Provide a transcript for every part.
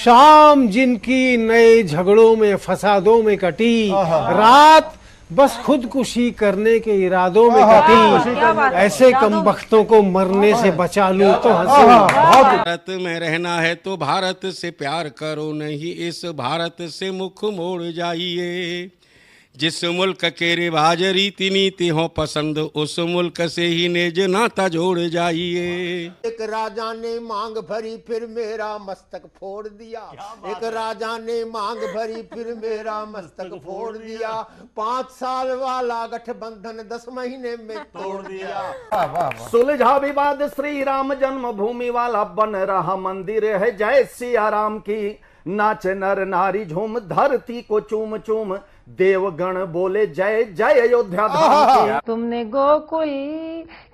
शाम जिनकी नए झगड़ों में फसादों में कटी, रात बस खुदकुशी करने के इरादों में कटी, ऐसे कमबख्तों को मरने से बचा लूं तो हंसूं। भारत में रहना है तो भारत से प्यार करो, नहीं इस भारत से मुख मोड़ जाइए। जिस मुल्क के रिवाज रीति नीति हो पसंद, उस मुल्क से ही नेज नाता जोड़ जाइए। एक राजा ने मांग भरी फिर मेरा मस्तक फोड़ दिया, एक राजा ने मांग भरी फिर मेरा मस्तक फोड़ दिया। 5 साल वाला गठबंधन 10 महीने में तोड़ दिया। सुलझा विवाद श्री राम जन्मभूमि वाला, बन रहा मंदिर है जय सिया राम की। नाच नर नारी झूम धरती को चूम चूम, देवगण बोले जय जय अयोध्या धाम की। तुमने गोकुल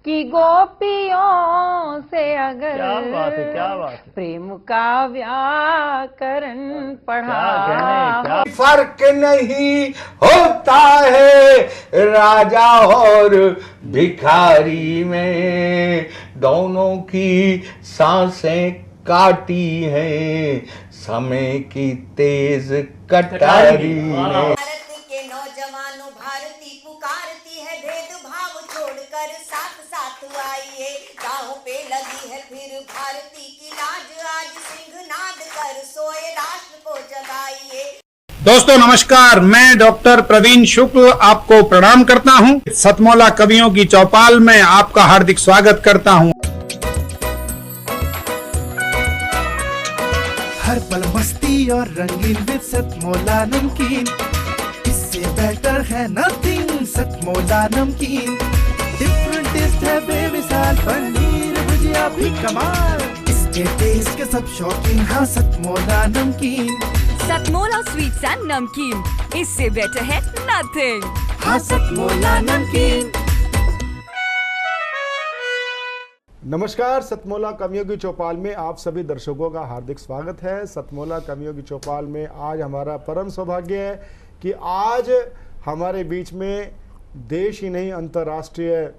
की गोपियों से अगर क्या बात है। प्रेम का व्याकरण पढ़ा, फर्क नहीं होता है राजा और भिखारी में, दोनों की सांसें काटी हैं समय की तेज कटारी ने। भारत के नौजवानों भारती पुकारती है, भेदभाव छोड़कर साथ साथ आइए। राहों पे लगी है फिर भारती की लाज, आज सिंहनाद कर सोए राष्ट्र को जगाइए। दोस्तों नमस्कार, मैं डॉक्टर प्रवीण शुक्ल आपको प्रणाम करता हूं। सतमौला कवियों की चौपाल में आपका हार्दिक स्वागत करता हूं। हर पल मस्ती और रंगीन विद सतमौला नमकीन, इससे बेटर है नथिंग। सतमौला नमकीन डिफरेंट टेस्ट है बेमिसाल, पनीर भुजिया भी कमाल, इसके टेस्ट के सब शौकीन। हाँ सतमौला नमकीन, सतमौला स्वीट्स एंड नमकीन, इससे बेटर है नथिंग। हाँ सतमौला नमकीन। नमस्कार, सतमौला कवियों की चौपाल में आप सभी दर्शकों का हार्दिक स्वागत है। सतमौला कवियों की चौपाल में आज हमारा परम सौभाग्य है कि आज हमारे बीच में देश ही नहीं, अंतर्राष्ट्रीय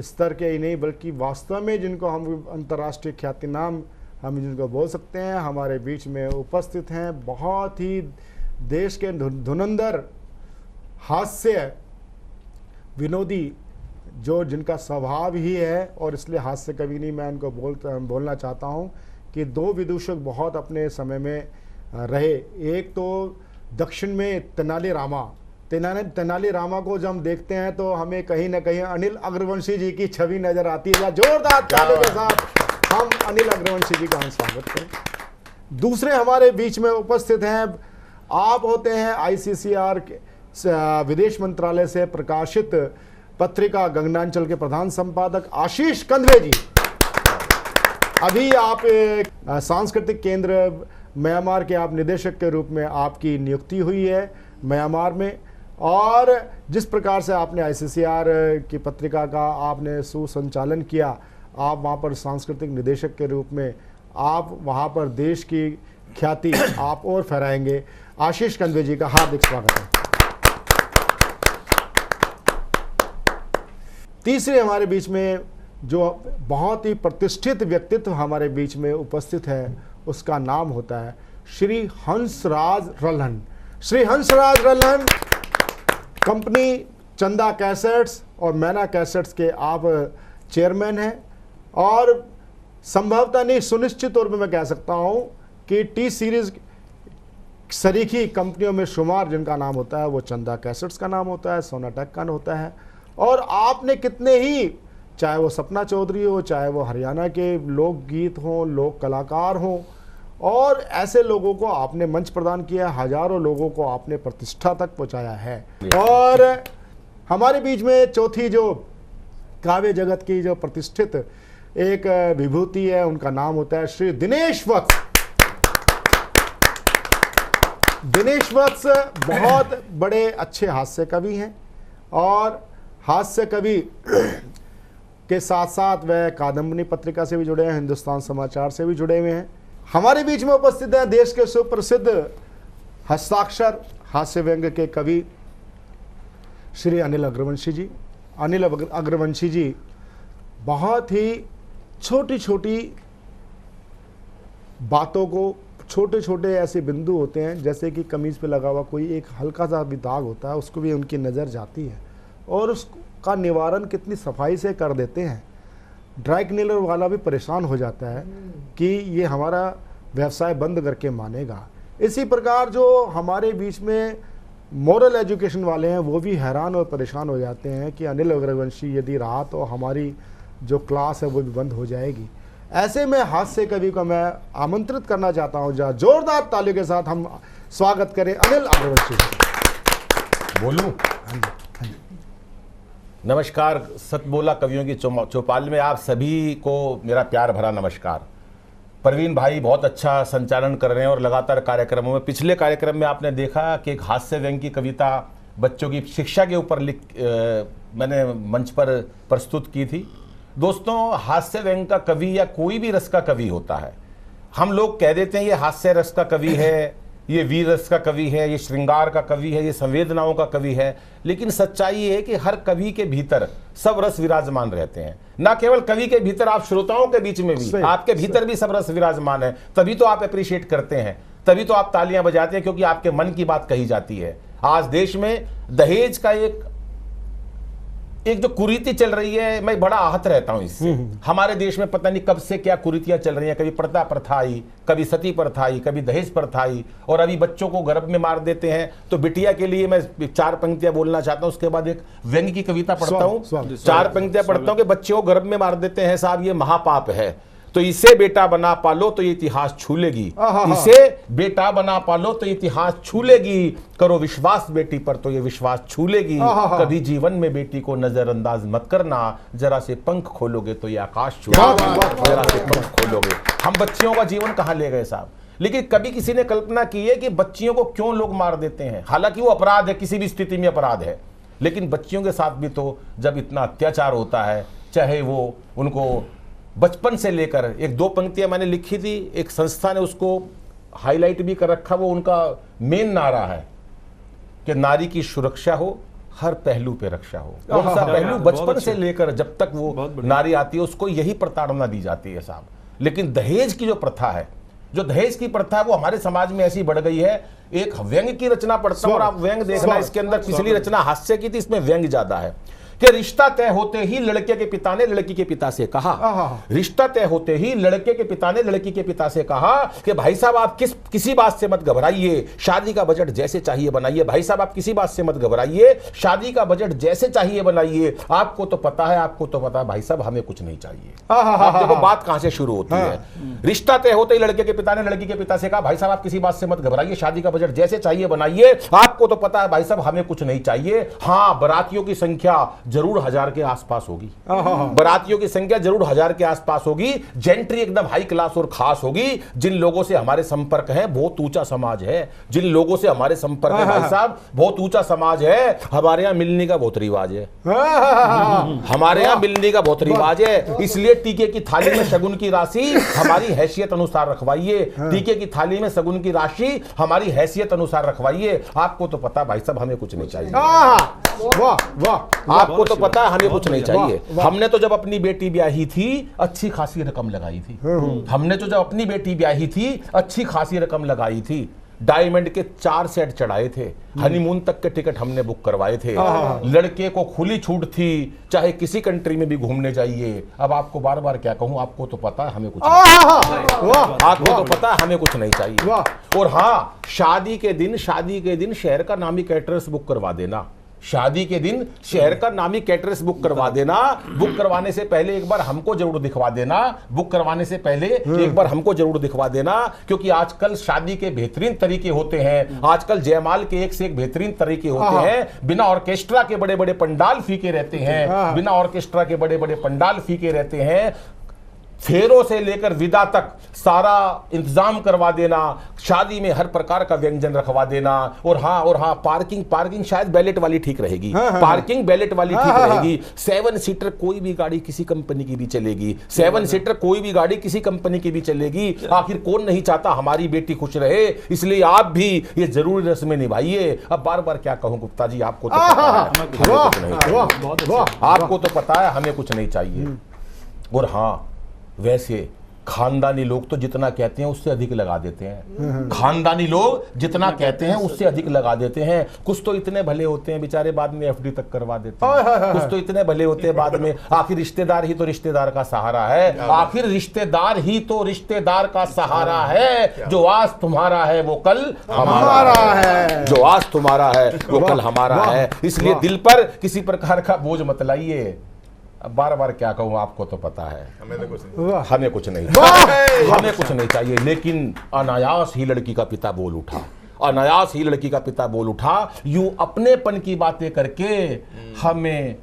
स्तर के ही नहीं, बल्कि वास्तव में जिनको हम अंतर्राष्ट्रीय ख्यातिनाम हम जिनको बोल सकते हैं, हमारे बीच में उपस्थित हैं। बहुत ही देश के धुरंधर हास्य विनोदी जो जिनका स्वभाव ही है, और इसलिए हास्य कवि नहीं मैं इनको बोलना चाहता हूँ कि 2 विदूषक बहुत अपने समय में रहे। एक तो दक्षिण में तेनाली रामा को जब हम देखते हैं तो हमें कहीं ना कहीं अनिल अग्रवंशी जी की छवि नजर आती है। जोरदार तालियों के साथ हम अनिल अग्रवंशी जी का हम स्वागत करें। दूसरे हमारे बीच में उपस्थित हैं, आप होते हैं ICCR विदेश मंत्रालय से प्रकाशित पत्रिका गगनांचल के प्रधान संपादक आशीष कंदवे जी। अभी आप सांस्कृतिक केंद्र म्यांमार के आप निदेशक के रूप में आपकी नियुक्ति हुई है म्यांमार में, और जिस प्रकार से आपने ICCR की पत्रिका का आपने सुसंचालन किया, आप वहाँ पर सांस्कृतिक निदेशक के रूप में आप वहाँ पर देश की ख्याति आप और फहराएंगे। आशीष कंदवे जी का हार्दिक स्वागत है। तीसरे हमारे बीच में जो बहुत ही प्रतिष्ठित व्यक्तित्व हमारे बीच में उपस्थित है, उसका नाम होता है श्री हंसराज रल्हन। श्री हंसराज रल्हन कंपनी चंदा कैसेट्स और मैना कैसेट्स के आप चेयरमैन हैं, और संभवतः नहीं सुनिश्चित तौर पे मैं कह सकता हूं कि टी सीरीज सरीखी कंपनियों में शुमार जिनका नाम होता है वो चंदा कैसेट्स का नाम होता है, सोनाटेक का होता है। और आपने कितने ही, चाहे वो सपना चौधरी हो, चाहे वो हरियाणा के लोकगीत हों, लोक कलाकार हों, और ऐसे लोगों को आपने मंच प्रदान किया, हजारों लोगों को आपने प्रतिष्ठा तक पहुंचाया है। और हमारे बीच में चौथी जो काव्य जगत की जो प्रतिष्ठित एक विभूति है, उनका नाम होता है श्री दिनेश वत्स। दिनेश वत्स बहुत बड़े अच्छे हास्य कवि हैं, और हास्य कवि के साथ साथ वह कादम्बनी पत्रिका से भी जुड़े हैं, हिंदुस्तान समाचार से भी जुड़े हुए हैं। हमारे बीच में उपस्थित हैं देश के सुप्रसिद्ध हस्ताक्षर हास्य व्यंग्य के कवि श्री अनिल अग्रवंशी जी। अनिल अग्रवंशी जी बहुत ही छोटी छोटी बातों को छोटे छोटे ऐसे बिंदु होते हैं, जैसे कि कमीज पे लगा हुआ कोई एक हल्का सा भी दाग होता है, उसको भी उनकी नज़र जाती है और उसका निवारण कितनी सफाई से कर देते हैं। ड्राई क्लीनर वाला भी परेशान हो जाता है कि ये हमारा व्यवसाय बंद करके मानेगा। इसी प्रकार जो हमारे बीच में मॉरल एजुकेशन वाले हैं वो भी हैरान और परेशान हो जाते हैं कि अनिल अग्रवंशी यदि रहा तो हमारी जो क्लास है वो भी बंद हो जाएगी। ऐसे में हास्य कवि को मैं आमंत्रित करना चाहता हूं, जहाँ जोरदार तालियों के साथ हम स्वागत करें अनिल अग्रवंशी। बोलूं? नमस्कार, सतमोला कवियों की चौपाल में आप सभी को मेरा प्यार भरा नमस्कार। प्रवीण भाई बहुत अच्छा संचालन कर रहे हैं और लगातार कार्यक्रमों में, पिछले कार्यक्रम में आपने देखा कि एक हास्य व्यंग की कविता बच्चों की शिक्षा के ऊपर मैंने मंच पर प्रस्तुत की थी। दोस्तों, हास्य व्यंग का कवि या कोई भी रस का कवि होता है, हम लोग कह देते हैं ये हास्य रस का कवि है, ये वीर रस का कवि है, ये श्रृंगार का कवि है, ये संवेदनाओं का कवि है, लेकिन सच्चाई ये है कि हर कवि के भीतर सब रस विराजमान रहते हैं। ना केवल कवि के भीतर, आप श्रोताओं के बीच में भी, आपके भीतर भी सब रस विराजमान है। तभी तो आप अप्रिशिएट करते हैं, तभी तो आप तालियां बजाते हैं, क्योंकि आपके मन की बात कही जाती है। आज देश में दहेज का एक जो कुरीति चल रही है, मैं बड़ा आहत रहता हूं इससे। हमारे देश में पता नहीं कब से क्या कुरीतियां चल रही हैं, कभी प्रथा प्रथा आई, कभी सती प्रथा आई, कभी दहेज प्रथा आई, और अभी बच्चों को गर्भ में मार देते हैं। तो बिटिया के लिए मैं 4 पंक्तियां बोलना चाहता हूं, उसके बाद एक व्यंग्य की कविता पढ़ता हूं। 4 पंक्तियां पढ़ता हूं कि बच्चों को गर्भ में मार देते हैं साहब, ये महापाप है, तो इसे बेटा बना पालो तो ये इतिहास छू लेगी, इसे बेटा बना पालो तो इतिहास छू लेगी, करो विश्वास बेटी पर तो ये विश्वास छू लेगी, कभी जीवन में बेटी को नजरअंदाज मत करना, जरा से पंख खोलोगे तो ये आकाश छू लेगी, जरा से पंख खोलोगे। हम बच्चियों का जीवन कहां ले गए साहब? लेकिन कभी किसी ने कल्पना की है कि बच्चियों को क्यों लोग मार देते हैं? हालांकि वो अपराध है, किसी भी स्थिति में अपराध है, लेकिन बच्चियों के साथ भी तो जब इतना अत्याचार होता है, चाहे वो उनको बचपन से लेकर, 1-2 पंक्तियां मैंने लिखी थी, एक संस्था ने उसको हाईलाइट भी कर रखा, वो उनका मेन नारा है कि नारी की सुरक्षा हो, हर पहलू पे रक्षा हो। कौन सा पहलू? बचपन से लेकर जब तक वो नारी आती है उसको यही प्रताड़ना दी जाती है साहब। लेकिन दहेज की जो प्रथा है, जो दहेज की प्रथा है, वो हमारे समाज में ऐसी बढ़ गई है। एक व्यंग्य की रचना पढ़ता हूं और आप व्यंग्य देखना, इसके अंदर पिछली रचना हास्य की थी, इसमें व्यंग्य ज्यादा है कि रिश्ता तय होते ही लड़के के पिता ने लड़की के पिता से कहा, रिश्ता तय होते ही लड़के के पिता ने लड़की के पिता से कहा कि भाई साहब आप किसी बात से मत घबराइए, शादी का बजट जैसे चाहिए बनाइए। भाई साहब आप किसी बात से मत घबराइए, शादी का बजट जैसे चाहिए बनाइए। आपको तो पता है, आपको तो पता है भाई साहब, हमें कुछ नहीं चाहिए। आप देखो बात कहां से शुरू होती है। रिश्ता तय होते ही लड़के के पिता ने लड़की के पिता से कहा, भाई साहब आप किसी बात से मत घबराइए, शादी का बजट जैसे चाहिए बनाइए। आपको तो पता है भाई साहब, हमें कुछ नहीं चाहिए। हाँ, बारातियों की संख्या जरूर 1000 के आसपास होगी, बारातियों की संख्या जरूर 1000 के आसपास होगी। जेंट्री एकदम हाई क्लास और खास होगी। जिन लोगों से हमारे संपर्क है बहुत ऊंचा समाज है, जिन लोगों से हमारे संपर्क है भाई साहब बहुत ऊंचा समाज है। हमारे यहाँ मिलने का बहुत रिवाज है, हमारे यहाँ मिलने का बहुत रिवाज है। इसलिए टीके की थाली में शगुन की राशि हमारी हैसियत अनुसार रखवाइए, टीके की थाली में शगुन की राशि हमारी हैसियत अनुसार रखवाइए। आपको तो पता भाई साहब, हमें कुछ नहीं चाहिए। वाह वाह, आपको तो पता है हमें कुछ नहीं चाहिए। हमने तो जब अपनी बेटी ब्याही थी अच्छी खासी रकम लगाई थी, हमने तो जब अपनी बेटी ब्याही थी अच्छी खासी रकम लगाई थी। डायमंड के 4 सेट चढ़ाए थे, हनीमून तक के टिकट हमने बुक करवाए थे। लड़के को खुली छूट थी, चाहे किसी कंट्री में भी घूमने जाइए। अब आपको बार बार क्या कहूं, आपको तो पता है हमें कुछ आपको तो पता है हमें कुछ नहीं चाहिए। और हाँ, शादी के दिन शहर का नामी कैटरर्स बुक करवा देना, शादी के दिन शहर का नामी कैटरर्स बुक करवा देना। बुक करवाने से पहले एक बार हमको जरूर दिखवा देना, बुक करवाने से पहले एक बार हमको जरूर दिखवा देना, क्योंकि आजकल शादी के बेहतरीन तरीके होते हैं, आजकल जयमाल के एक से एक बेहतरीन तरीके होते हैं। बिना ऑर्केस्ट्रा के बड़े बड़े पंडाल फीके रहते हैं, बिना ऑर्केस्ट्रा के बड़े बड़े पंडाल फीके रहते हैं। फेरों से लेकर विदा तक सारा इंतजाम करवा देना, शादी में हर प्रकार का व्यंजन रखवा देना। और हाँ, पार्किंग शायद बैलेट वाली ठीक रहेगी, पार्किंग बैलेट वाली ठीक रहेगी। 7 सीटर कोई भी गाड़ी किसी कंपनी की भी चलेगी, 7 सीटर कोई भी गाड़ी किसी कंपनी की भी चलेगी। आखिर कौन नहीं चाहता हमारी बेटी खुश रहे, इसलिए आप भी ये जरूरी रस्में निभाइए। अब बार बार क्या कहूं गुप्ता जी, आपको तो पता है आपको तो पता है हमें कुछ नहीं चाहिए। और हाँ, वैसे खानदानी लोग तो जितना कहते हैं उससे अधिक लगा देते हैं। खानदानी लोग जितना कहते हैं उससे अधिक लगा देते हैं। कुछ तो इतने भले होते हैं बेचारे, बाद में एफडी तक करवा देते हैं। कुछ तो इतने भले होते हैं बाद में, आखिर रिश्तेदार ही तो रिश्तेदार का सहारा है। आखिर रिश्तेदार ही तो रिश्तेदार का सहारा है। जो आज तुम्हारा है वो कल हमारा है। जो आज तुम्हारा है वो कल हमारा है। इसलिए दिल पर किसी प्रकार का बोझ मत लाइए। अब बार बार क्या कहूं, आपको तो पता है हमें कुछ नहीं हमें कुछ नहीं चाहिए। लेकिन अनायास ही लड़की का पिता बोल उठा, अनायास ही लड़की का पिता बोल उठा, यूं अपनेपन की बातें करके हमें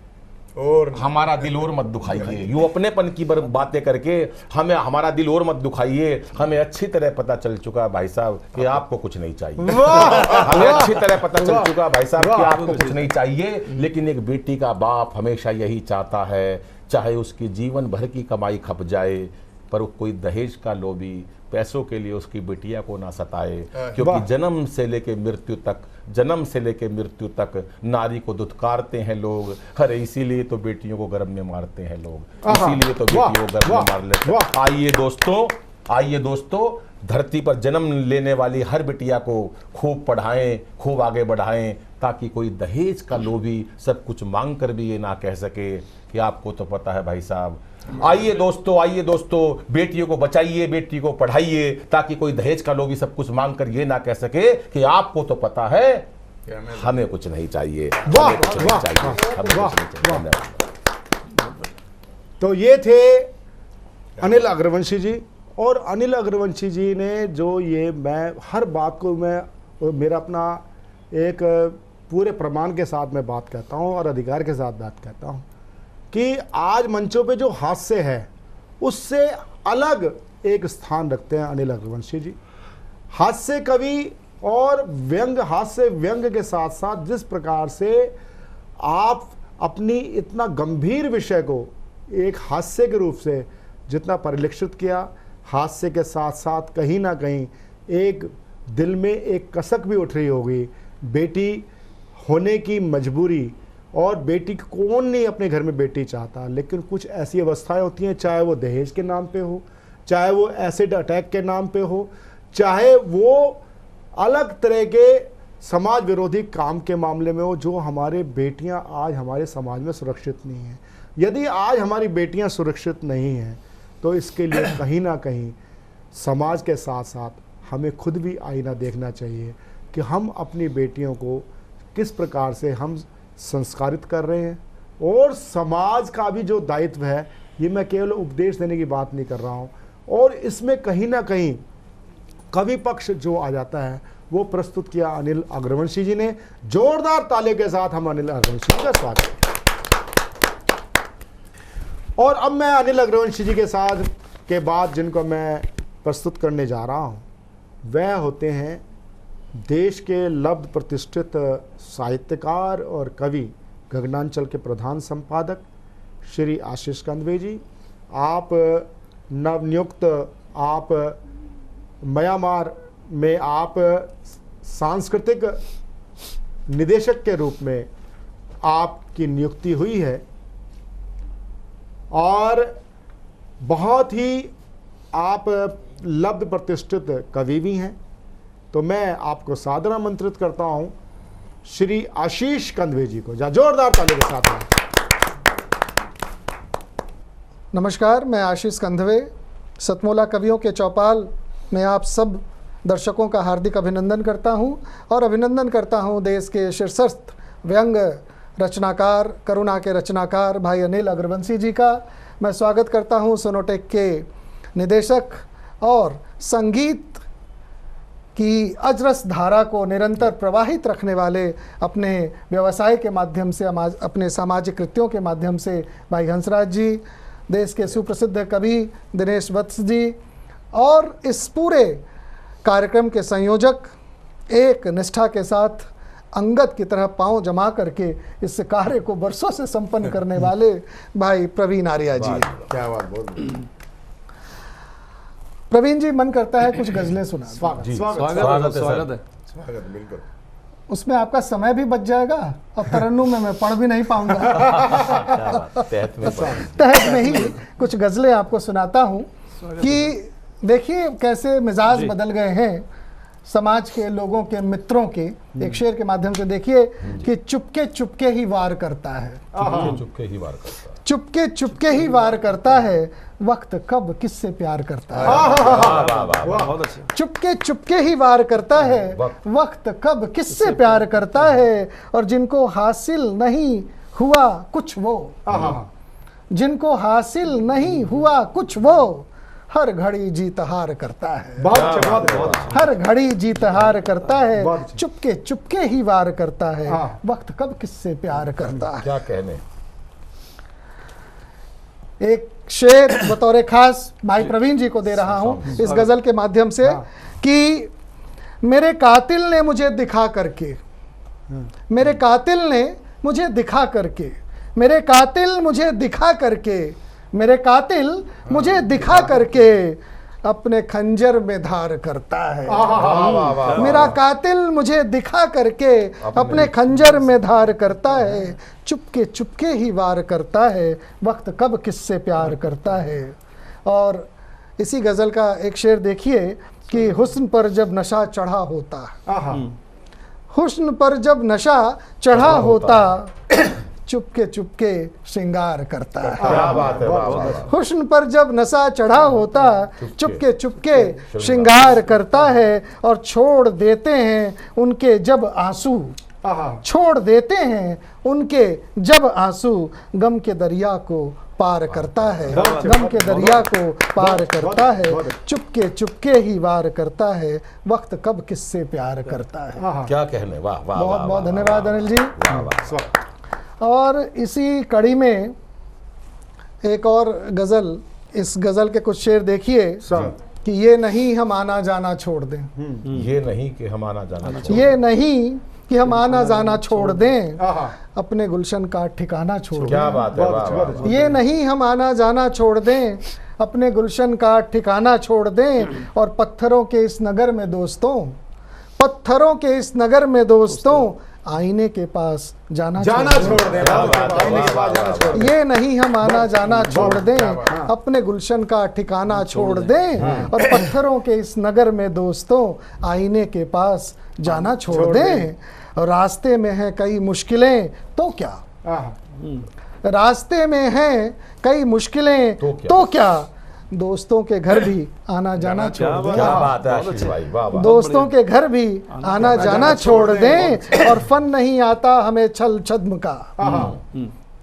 और हमारा दिल और मत दुखाइए। यूं अपनेपन की बातें करके हमें हमारा दिल और मत दुखाइए। हमें अच्छी तरह पता चल चुका भाई साहब कि आपको कुछ नहीं चाहिए। हमें अच्छी तरह पता चल चुका भाई साहब कि आपको कुछ नहीं चाहिए। लेकिन एक बेटी का बाप हमेशा यही चाहता है, चाहे उसकी जीवन भर की कमाई खप जाए, पर कोई दहेज का लोभी पैसों के लिए उसकी बिटिया को ना सताए। क्योंकि जन्म से लेके मृत्यु तक नारी को दुत्कारते हैं लोग। अरे इसीलिए तो बेटियों को गर्भ में मारते हैं लोग, इसीलिए तो बेटियों को गर्भ में मार लेते हैं। आइए दोस्तों, धरती पर जन्म लेने वाली हर बिटिया को खूब पढ़ाएं, खूब आगे बढ़ाएं, ताकि कोई दहेज का लोभी सब कुछ मांग कर भी ये ना कह सके कि आपको तो पता है भाई साहब। आइए दोस्तों, बेटियों को बचाइए, बेटी को पढ़ाइए, ताकि कोई दहेज का लोभी सब कुछ मांग कर ये ना कह सके कि आपको तो पता है हमें कुछ नहीं चाहिए। तो ये थे अनिल अग्रवंशी जी। और अनिल अग्रवंशी जी ने जो ये, मैं हर बात को मेरा अपना एक पूरे प्रमाण के साथ मैं बात कहता हूँ और अधिकार के साथ बात कहता हूँ कि आज मंचों पे जो हास्य है उससे अलग एक स्थान रखते हैं अनिल अग्रवंशी जी। हास्य कवि और हास्य व्यंग के साथ साथ जिस प्रकार से आप अपनी इतना गंभीर विषय को एक हास्य के रूप से जितना परिलक्षित किया, हास्य के साथ साथ कहीं ना कहीं एक दिल में एक कसक भी उठ रही होगी, बेटी होने की मजबूरी। और बेटी कौन नहीं अपने घर में बेटी चाहता, लेकिन कुछ ऐसी अवस्थाएं होती हैं, चाहे वो दहेज के नाम पे हो, चाहे वो एसिड अटैक के नाम पे हो, चाहे वो अलग तरह के समाज विरोधी काम के मामले में हो, जो हमारे बेटियां आज हमारे समाज में सुरक्षित नहीं हैं। यदि आज हमारी बेटियां सुरक्षित नहीं हैं तो इसके लिए कहीं ना कहीं समाज के साथ साथ हमें खुद भी आईना देखना चाहिए कि हम अपनी बेटियों को किस प्रकार से हम संस्कारित कर रहे हैं। और समाज का भी जो दायित्व है, ये मैं केवल उपदेश देने की बात नहीं कर रहा हूँ, और इसमें कहीं ना कहीं कवि पक्ष जो आ जाता है वो प्रस्तुत किया अनिल अग्रवंशी जी ने। जोरदार तालियों के साथ हम अनिल अग्रवंशी जी का स्वागत। और अब मैं अनिल अग्रवंशी जी के साथ के बाद जिनको मैं प्रस्तुत करने जा रहा हूँ वह होते हैं देश के लब्ध प्रतिष्ठित साहित्यकार और कवि गगनांचल के प्रधान संपादक श्री आशीष कंदवे जी। आप नवनियुक्त, आप म्यांमार में आप सांस्कृतिक निदेशक के रूप में आपकी नियुक्ति हुई है और बहुत ही आप लब्ध प्रतिष्ठित कवि भी हैं। तो मैं आपको सादर आमंत्रित करता हूं श्री आशीष कंदवे जी को। जोरदार ताली के साथ। नमस्कार, मैं आशीष कंदवे सतमोला कवियों के चौपाल में आप सब दर्शकों का हार्दिक अभिनंदन करता हूं और अभिनंदन करता हूं देश के शीर्षस्थ व्यंग रचनाकार, करुणा के रचनाकार भाई अनिल अग्रवंशी जी का। मैं स्वागत करता हूं सोनोटेक के निदेशक और संगीत की अजरस धारा को निरंतर प्रवाहित रखने वाले अपने व्यवसाय के माध्यम से, अपने सामाजिक कृत्यों के माध्यम से भाई हंसराज जी, देश के सुप्रसिद्ध कवि दिनेश वत्स जी, और इस पूरे कार्यक्रम के संयोजक एक निष्ठा के साथ अंगद की तरह पांव जमा करके इस कार्य को वर्षों से संपन्न करने वाले भाई प्रवीण आर्या जी। क्या बात बोल। प्रवीण जी, मन करता है कुछ गजलें सुना। स्वागत बिल्कुल। उसमें आपका समय भी बच जाएगा और तरन्नुम में मैं पढ़ भी नहीं पाऊंगा। तहत में ही कुछ गजलें आपको सुनाता हूँ। कि देखिए कैसे मिजाज बदल गए हैं समाज के लोगों के, मित्रों के। एक शेर के माध्यम से देखिए कि चुपके चुपके ही वार करता है, चुपके ही वार करता है, चुपके चुपके ही वार करता है, वक्त कब किससे प्यार करता है। बहुत अच्छा। चुपके चुपके ही वार करता है, वक्त कब किससे प्यार करता है। और जिनको हासिल नहीं हुआ कुछ वो, जिनको हासिल नहीं हुआ कुछ वो, हर घड़ी जीत हार करता है। हर घड़ी जीत हार करता है, चुपके चुपके ही वार करता है, वक्त कब किससे प्यार करता है। क्या कहने। एक शेर बतौर खास भाई प्रवीण जी को दे रहा हूं इस गजल के माध्यम से कि मेरे कातिल ने मुझे दिखा करके, मेरे कातिल ने मुझे दिखा करके, मेरे कातिल मुझे दिखा करके, मेरे कातिल मुझे दिखा करके अपने खंजर में धार करता है। मेरा कातिल मुझे दिखा करके अपने खंजर में धार करता है, चुपके चुपके ही वार करता है, वक्त कब किससे प्यार करता है। और इसी गज़ल का एक शेर देखिए कि हुस्न पर जब नशा चढ़ा होता, हुस्न पर जब नशा चढ़ा होता, चुपके चुपके श्रृंगार करता है। क्या बात है, हुस्न पर जब नशा चढ़ा होता, चुपके चुपके श्रृंगार करता है। और छोड़ देते हैं उनके जब आंसू, छोड़ देते हैं उनके जब आंसू, गम के दरिया को पार करता है, गम के दरिया को पार करता है, चुपके चुपके ही वार करता है, वक्त कब किससे प्यार करता है। क्या कहने। वाह वाह, बहुत बहुत धन्यवाद अनिल जी। और इसी कड़ी में एक और गज़ल, इस गज़ल के कुछ शेर देखिए कि ये नहीं हम आना जाना छोड़ दें, ये नहीं कि हम आना जाना छोड़, ये नहीं कि हम आना जाना छोड़ दें, अपने गुलशन का ठिकाना छोड़ दें। क्या बात है। ये नहीं हम आना जाना छोड़ दें, अपने गुलशन का ठिकाना छोड़ दें। और पत्थरों के इस नगर में दोस्तों, पत्थरों के इस नगर में दोस्तों, आईने के पास जाना छोड़ दें। ये नहीं हम आना जाना छोड़ दें, अपने गुलशन का ठिकाना छोड़ दें। और पत्थरों के इस नगर में दोस्तों, आईने के पास जाना छोड़ दें। और रास्ते में है कई मुश्किलें तो क्या, रास्ते में हैं कई मुश्किलें तो क्या, दोस्तों के घर भी आना जाना छोड़ दें। क्या बात है आशीष भाई, वाह वाह। दोस्तों के घर भी आना जाना छोड़ दें। और फन नहीं आता हमें छल छद्म का,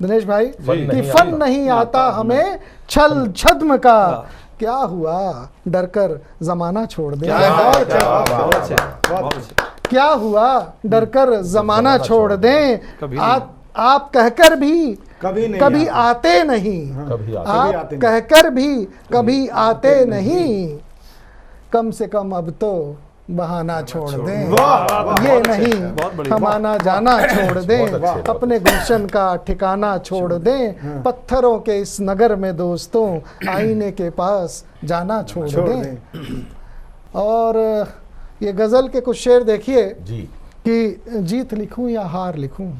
दिनेश भाई, कि फन नहीं आता हमें छल छद्म का, क्या हुआ डरकर जमाना छोड़ दें। क्या हुआ डरकर जमाना छोड़ दें। आप कहकर भी कभी आते नहीं, आप कहकर भी कभी आते नहीं, कम से कम अब तो बहाना छोड़ दें। ये नहीं हम आना जाना छोड़ दें, अपने गुलशन का ठिकाना छोड़ दें। पत्थरों के इस नगर में दोस्तों, आईने के पास जाना छोड़ दें। और ये गजल के कुछ शेर देखिए कि जीत लिखूं या हार लिखूं,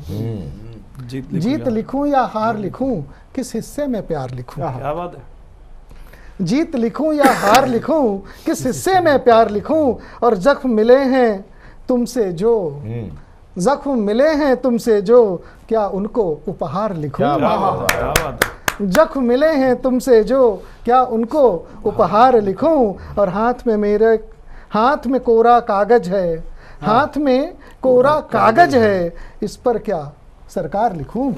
जीत लिखूं या हार लिखूं, किस हिस्से में प्यार लिखूं। क्या बात है। जीत लिखूं या हार लिखूं, किस हिस्से में प्यार लिखूं। और जख्म मिले हैं तुमसे जो, जख्म मिले हैं तुमसे जो, क्या उनको उपहार लिखूं। जख्म मिले हैं तुमसे जो, क्या उनको उपहार लिखूं। और हाथ में मेरे, हाथ में कोरा कागज है, हाथ में कोरा कागज है, इस पर क्या सरकार लिखूं।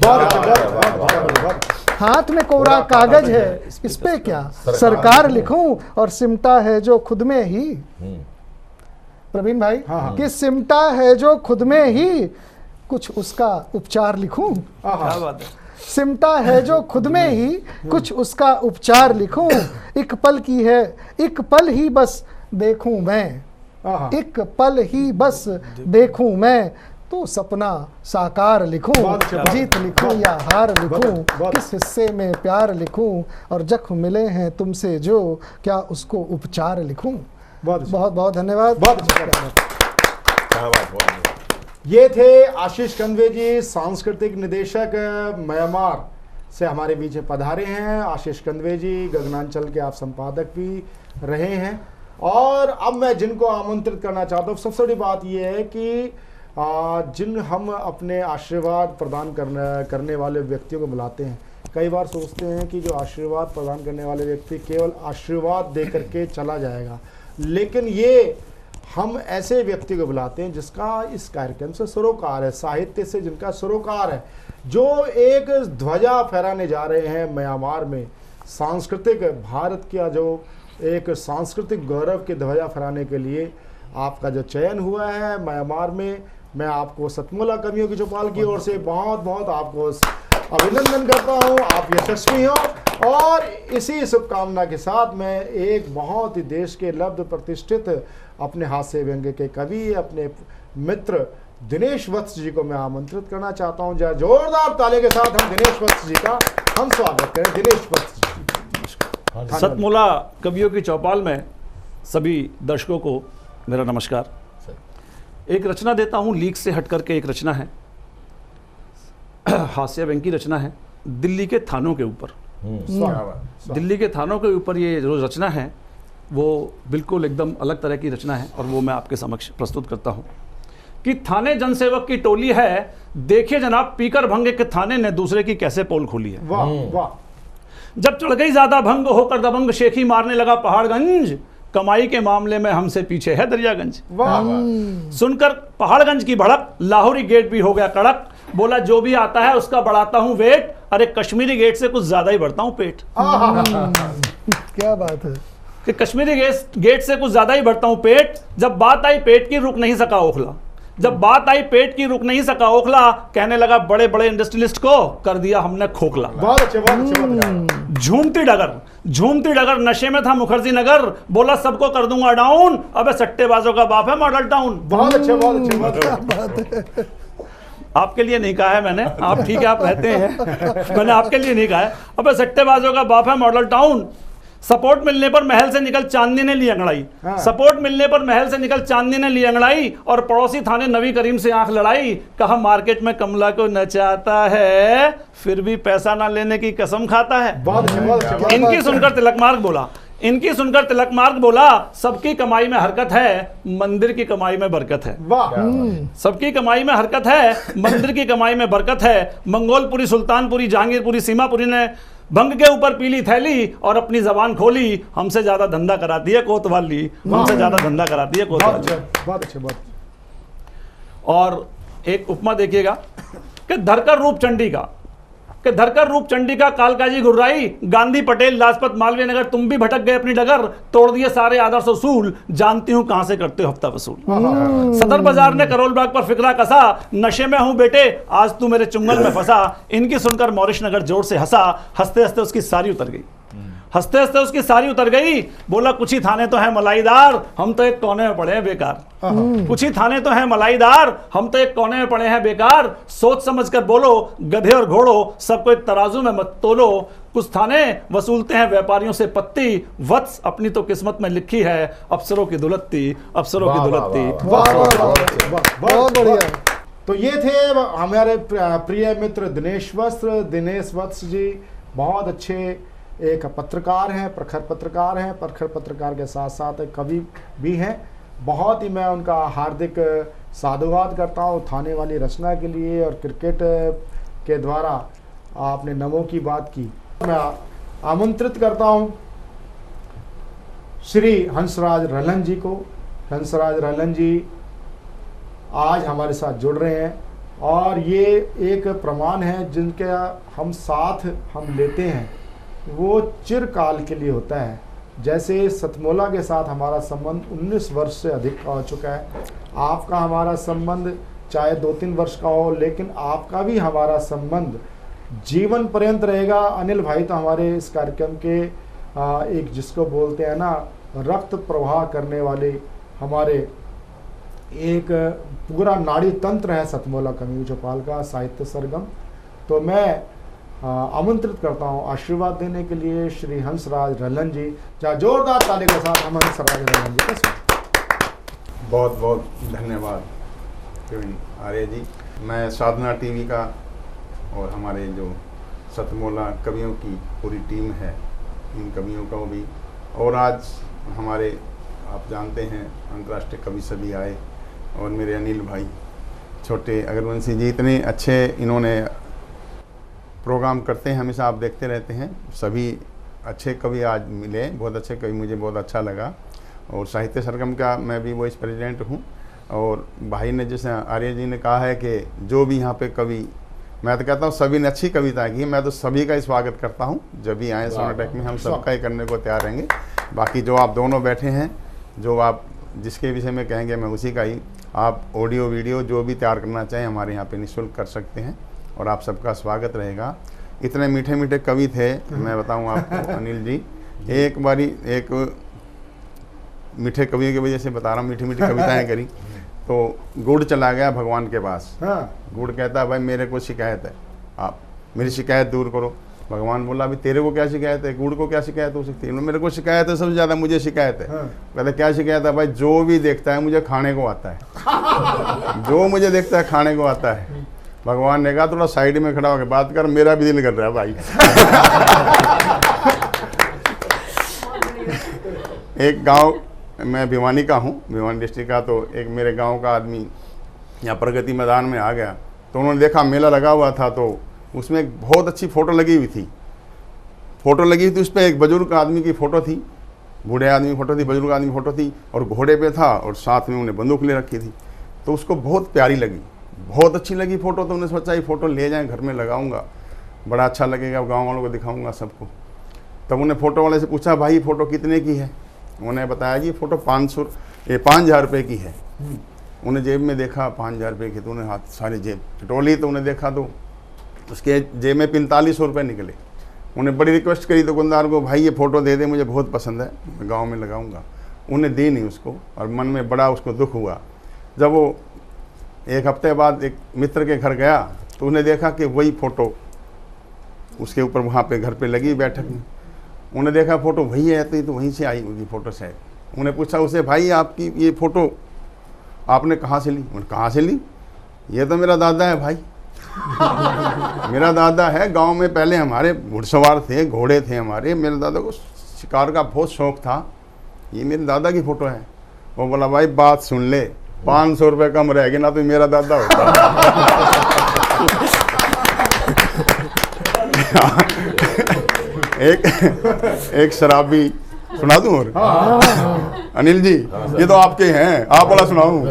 हाथ में कोरा कागज है, इस पे क्या सरकार लिखूं। और सिमटा है जो खुद में ही, प्रवीण भाई, कि सिमटा है जो खुद में ही, कुछ उसका उपचार लिखूं। क्या बात है। सिमटा है जो खुद में ही, कुछ उसका उपचार लिखूं। एक पल की है, एक पल ही बस देखूं मैं, एक पल ही बस देखूं मैं, तो सपना साकार लिखूं। जीत लिखूं या हार लिखूं, किस हिस्से में प्यार लिखूं। और जख्म मिले हैं तुमसे जो, क्या उसको उपचार लिखूं। बहुत बहुत धन्यवाद। ये थे आशीष कंदवे जी, सांस्कृतिक निदेशक म्यांमार से हमारे बीच में पधारे हैं। आशीष कंदवे जी, गगनांचल के आप संपादक भी रहे हैं। और अब मैं जिनको आमंत्रित करना चाहता हूँ, सबसे बड़ी बात यह है कि जिन हम अपने आशीर्वाद प्रदान करने वाले व्यक्तियों को बुलाते हैं, कई बार सोचते हैं कि जो आशीर्वाद प्रदान करने वाले व्यक्ति केवल आशीर्वाद दे करके चला जाएगा, लेकिन ये हम ऐसे व्यक्ति को बुलाते हैं जिसका इस कार्यक्रम से सरोकार है, साहित्य से जिनका सरोकार है, जो एक ध्वजा फहराने जा रहे हैं म्यांमार में। सांस्कृतिक भारत का जो एक सांस्कृतिक गौरव की ध्वजा फहराने के लिए आपका जो चयन हुआ है म्यांमार में, मैं आपको सतमोला कवियों की चौपाल की ओर से बहुत बहुत आपको अभिनंदन करता हूं। आप यशस्वी हो। और इसी शुभकामना के साथ मैं एक बहुत ही देश के लब्ध प्रतिष्ठित अपने हास्य व्यंग्य के कवि, अपने मित्र दिनेश वत्स जी को मैं आमंत्रित करना चाहता हूं। जरा जोरदार ताली के साथ हम दिनेश वत्स जी का हम स्वागत करें। दिनेश वत्स जी। सतमोला कवियों की चौपाल में सभी दर्शकों को मेरा नमस्कार। एक रचना देता हूं, लीक से हट करके एक रचना है, हास्य व्यंग्य की रचना है, दिल्ली के थानों के ऊपर। दिल्ली के थानों के ऊपर ये जो रचना है वो बिल्कुल एकदम अलग तरह की रचना है और वो मैं आपके समक्ष प्रस्तुत करता हूं कि थाने जनसेवक की टोली है, देखिए जनाब पीकर भंग के थाने ने दूसरे की कैसे पोल खोली है। वाह वाह। जब चढ़ गई ज्यादा भंग होकर दबंग, शेखी मारने लगा पहाड़गंज, कमाई के मामले में हमसे पीछे है दरियागंज। सुनकर पहाड़गंज की भड़क, लाहौरी गेट भी हो गया कड़क, बोला जो भी आता है उसका बढ़ाता हूं वेट, अरे कश्मीरी गेट से कुछ ज्यादा ही बढ़ता हूं पेट। क्या बात है कि कश्मीरी गेट से कुछ ज्यादा ही बढ़ता हूं पेट, जब बात आई पेट की रुक नहीं सका ओखला, जब बात आई पेट की रुक नहीं सका ओखला, कहने लगा बड़े बड़े इंडस्ट्रियलिस्ट को कर दिया हमने खोखला। बहुत अच्छे, बहुत अच्छे। झूमती डगर नशे में था मुखर्जी नगर, बोला सबको कर दूंगा डाउन, अबे सट्टेबाजों का बाप है मॉडल टाउन। बहुत अच्छे, बहुत अच्छे। आपके लिए नहीं कहा है मैंने, आप ठीक है आप रहते हैं, मैंने आपके लिए नहीं कहा है। अबे सट्टेबाजों का बाप है मॉडल टाउन, सपोर्ट मिलने पर महल से निकल चांदनी ने ली अंगड़ाई, सपोर्ट मिलने पर महल से निकल चांदनी ने ली अंगड़ाई, और पड़ोसी थाने नवी करीम से आंख लड़ाई, कहा मार्केट में कमला को नचाता है फिर भी पैसा ना लेने की कसम खाता है। इनकी सुनकर तिलक मार्ग बोला सबकी कमाई में हरकत है, मंदिर की कमाई में बरकत है। सबकी कमाई में हरकत है, मंदिर की कमाई में बरकत है। मंगोलपुरी, सुल्तानपुरी, जहांगीरपुरी, सीमापुरी ने भंग के ऊपर पीली थैली और अपनी जबान खोली, हमसे ज्यादा धंधा कराती है कोतवाली, हमसे ज्यादा धंधा कराती है कोतवाली। बहुत अच्छे, बहुत। और एक उपमा देखिएगा कि धरकर रूप चंडी का कालकाजी गुर्राई, गांधी पटेल लाजपत मालवीय नगर, तुम भी भटक गए अपनी डगर, तोड़ दिए सारे आदर्श उसूल, जानती हूं कहां से करते हो हफ्ता वसूल। सदर बाजार ने करोल बाग पर फिक्रा कसा, नशे में हूं बेटे आज तू मेरे चुंगल में फंसा। इनकी सुनकर मॉरिश नगर जोर से हंसा, हंसते हंसते उसकी सारी उतर गई, बोला कुछ ही थाने तो है मलाईदार, हम तो एक कोने में पड़े हैं बेकार। कुछ ही थाने तो है मलाईदार, हम तो एक कोने में पड़े हैं बेकार। सोच समझ कर बोलो गधे और घोड़ो, सबको एक तराजू में मत तोलो। कुछ थाने वसूलते हैं व्यापारियों से पत्ती, वत्स अपनी तो किस्मत में लिखी है अफसरों की दुलत्ती, अफसरों की दुलत्ती। बहुत बढ़िया। तो ये थे हमारे प्रिय मित्र दिनेश वत्स जी, बहुत अच्छे एक पत्रकार हैं, प्रखर पत्रकार के साथ साथ कवि भी हैं। बहुत ही मैं उनका हार्दिक साधुवाद करता हूँ थाने वाली रचना के लिए, और क्रिकेट के द्वारा आपने नमों की बात की। मैं आमंत्रित करता हूँ श्री हंसराज रल्हन जी को। हंसराज रल्हन जी आज हमारे साथ जुड़ रहे हैं, और ये एक प्रमाण है जिनके हम लेते हैं वो चिरकाल के लिए होता है। जैसे सतमोला के साथ हमारा संबंध 19 वर्ष से अधिक का हो चुका है, आपका हमारा संबंध चाहे 2-3 वर्ष का हो, लेकिन आपका भी हमारा संबंध जीवन पर्यंत रहेगा। अनिल भाई तो हमारे इस कार्यक्रम के एक जिसको बोलते हैं ना रक्त प्रवाह करने वाले, हमारे एक पूरा नाड़ी तंत्र है सतमोला कवियों की चौपाल का साहित्य सरगम। तो मैं आमंत्रित करता हूँ आशीर्वाद देने के लिए श्री हंसराज रल्हन जी। जोरदार ताली के साथ हम हंसराज रल्हन जी का बहुत बहुत धन्यवाद प्रवीण आर्य जी। मैं साधना टीवी का और हमारे जो सतमोला कवियों की पूरी टीम है, इन कवियों को भी। और आज हमारे आप जानते हैं अंतर्राष्ट्रीय कवि सभी आए, और मेरे अनिल भाई, छोटे अग्रवंशी जी, इतने अच्छे इन्होंने प्रोग्राम करते हैं, हमेशा आप देखते रहते हैं। सभी अच्छे कवि आज मिले, बहुत अच्छे कवि, मुझे बहुत अच्छा लगा। और साहित्य सरगम का मैं भी वाइस प्रेसिडेंट हूँ। और भाई ने जैसे आर्य जी ने कहा है कि जो भी यहाँ पे कवि, मैं तो कहता हूँ सभी ने अच्छी कविता की, मैं तो सभी का ही स्वागत करता हूँ। जब भी आए सोनाटेक में हम सबका ही करने को तैयार रहेंगे। बाकी जो आप दोनों बैठे हैं, जो आप जिसके विषय में कहेंगे मैं उसी का ही, आप ऑडियो वीडियो जो भी तैयार करना चाहें हमारे यहाँ पे निःशुल्क कर सकते हैं, और आप सबका स्वागत रहेगा। इतने मीठे मीठे कवि थे, मैं बताऊँ आपको अनिल जी, एक बारी एक मीठे कवियों की वजह से बता रहा हूँ, मीठी मीठी कविताएँ करी। तो गुड़ चला गया भगवान के पास। गुड़ कहता है भाई मेरे को शिकायत है, आप मेरी शिकायत दूर करो। भगवान बोला अभी तेरे को क्या शिकायत है, गुड़ को क्या शिकायत हो सकती है? मेरे को शिकायत है, सबसे ज़्यादा मुझे शिकायत है। कहते क्या शिकायत है? भाई जो भी देखता है मुझे खाने को आता है, जो मुझे देखता है खाने को आता है। भगवान ने कहा थोड़ा साइड में खड़ा होकर बात कर, मेरा भी दिल कर रहा है भाई। एक गांव, मैं भिवानी का हूँ, भिवानी डिस्ट्रिक्ट का, तो एक मेरे गांव का आदमी यहाँ प्रगति मैदान में आ गया, तो उन्होंने देखा मेला लगा हुआ था, तो उसमें एक बहुत अच्छी फ़ोटो लगी हुई थी। फ़ोटो लगी हुई थी, उस पर एक बुजुर्ग आदमी की फ़ोटो थी, बूढ़े आदमी की फ़ोटो थी, बुजुर्ग आदमी की फ़ोटो थी, और घोड़े पे था, और साथ में उन्हें बंदूक ले रखी थी। तो उसको बहुत प्यारी लगी, बहुत अच्छी लगी फ़ोटो। तो उन्हें सोचा ये फ़ोटो ले जाएँ, घर में लगाऊंगा, बड़ा अच्छा लगेगा, गाँव वालों को दिखाऊँगा सबको। तब उन्हें फ़ोटो वाले से पूछा भाई फ़ोटो कितने की है? उन्हें बताया जी फ़ोटो 5,000 रुपये की है। उन्हें जेब में देखा 5,000 रुपये की, तो उन्हें हाथ सारी जेब टटोली, तो उन्हें देखा तो उसके जेब में 4500 रुपये निकले। उन्हें बड़ी रिक्वेस्ट करी दुकानदार को, भाई ये फ़ोटो दे दे, मुझे बहुत पसंद है, मैं गाँव में लगाऊंगा। उन्हें दी नहीं उसको, और मन में बड़ा उसको दुख हुआ। जब वो एक हफ्ते बाद एक मित्र के घर गया, तो उन्हें देखा कि वही फ़ोटो उसके ऊपर वहाँ पे घर पे लगी बैठक में। उन्हें देखा फ़ोटो वही है, तो ये तो वहीं से आई होगी फ़ोटो शायद। उन्हें पूछा उसे, भाई आपकी ये फ़ोटो आपने कहाँ से ली? उन्होंने कहाँ से ली? ये तो मेरा दादा है भाई। मेरा दादा है, गांव में पहले हमारे घुड़सवार थे, घोड़े थे हमारे, मेरे दादा को शिकार का बहुत शौक था, ये मेरे दादा की फ़ोटो है। वो बोला भाई बात सुन ले, 500 रुपये कम रहेगी ना तो मेरा दादा होता। एक शराबी सुना दूं? और अनिल जी ये तो आपके हैं, आप वाला सुनाऊं?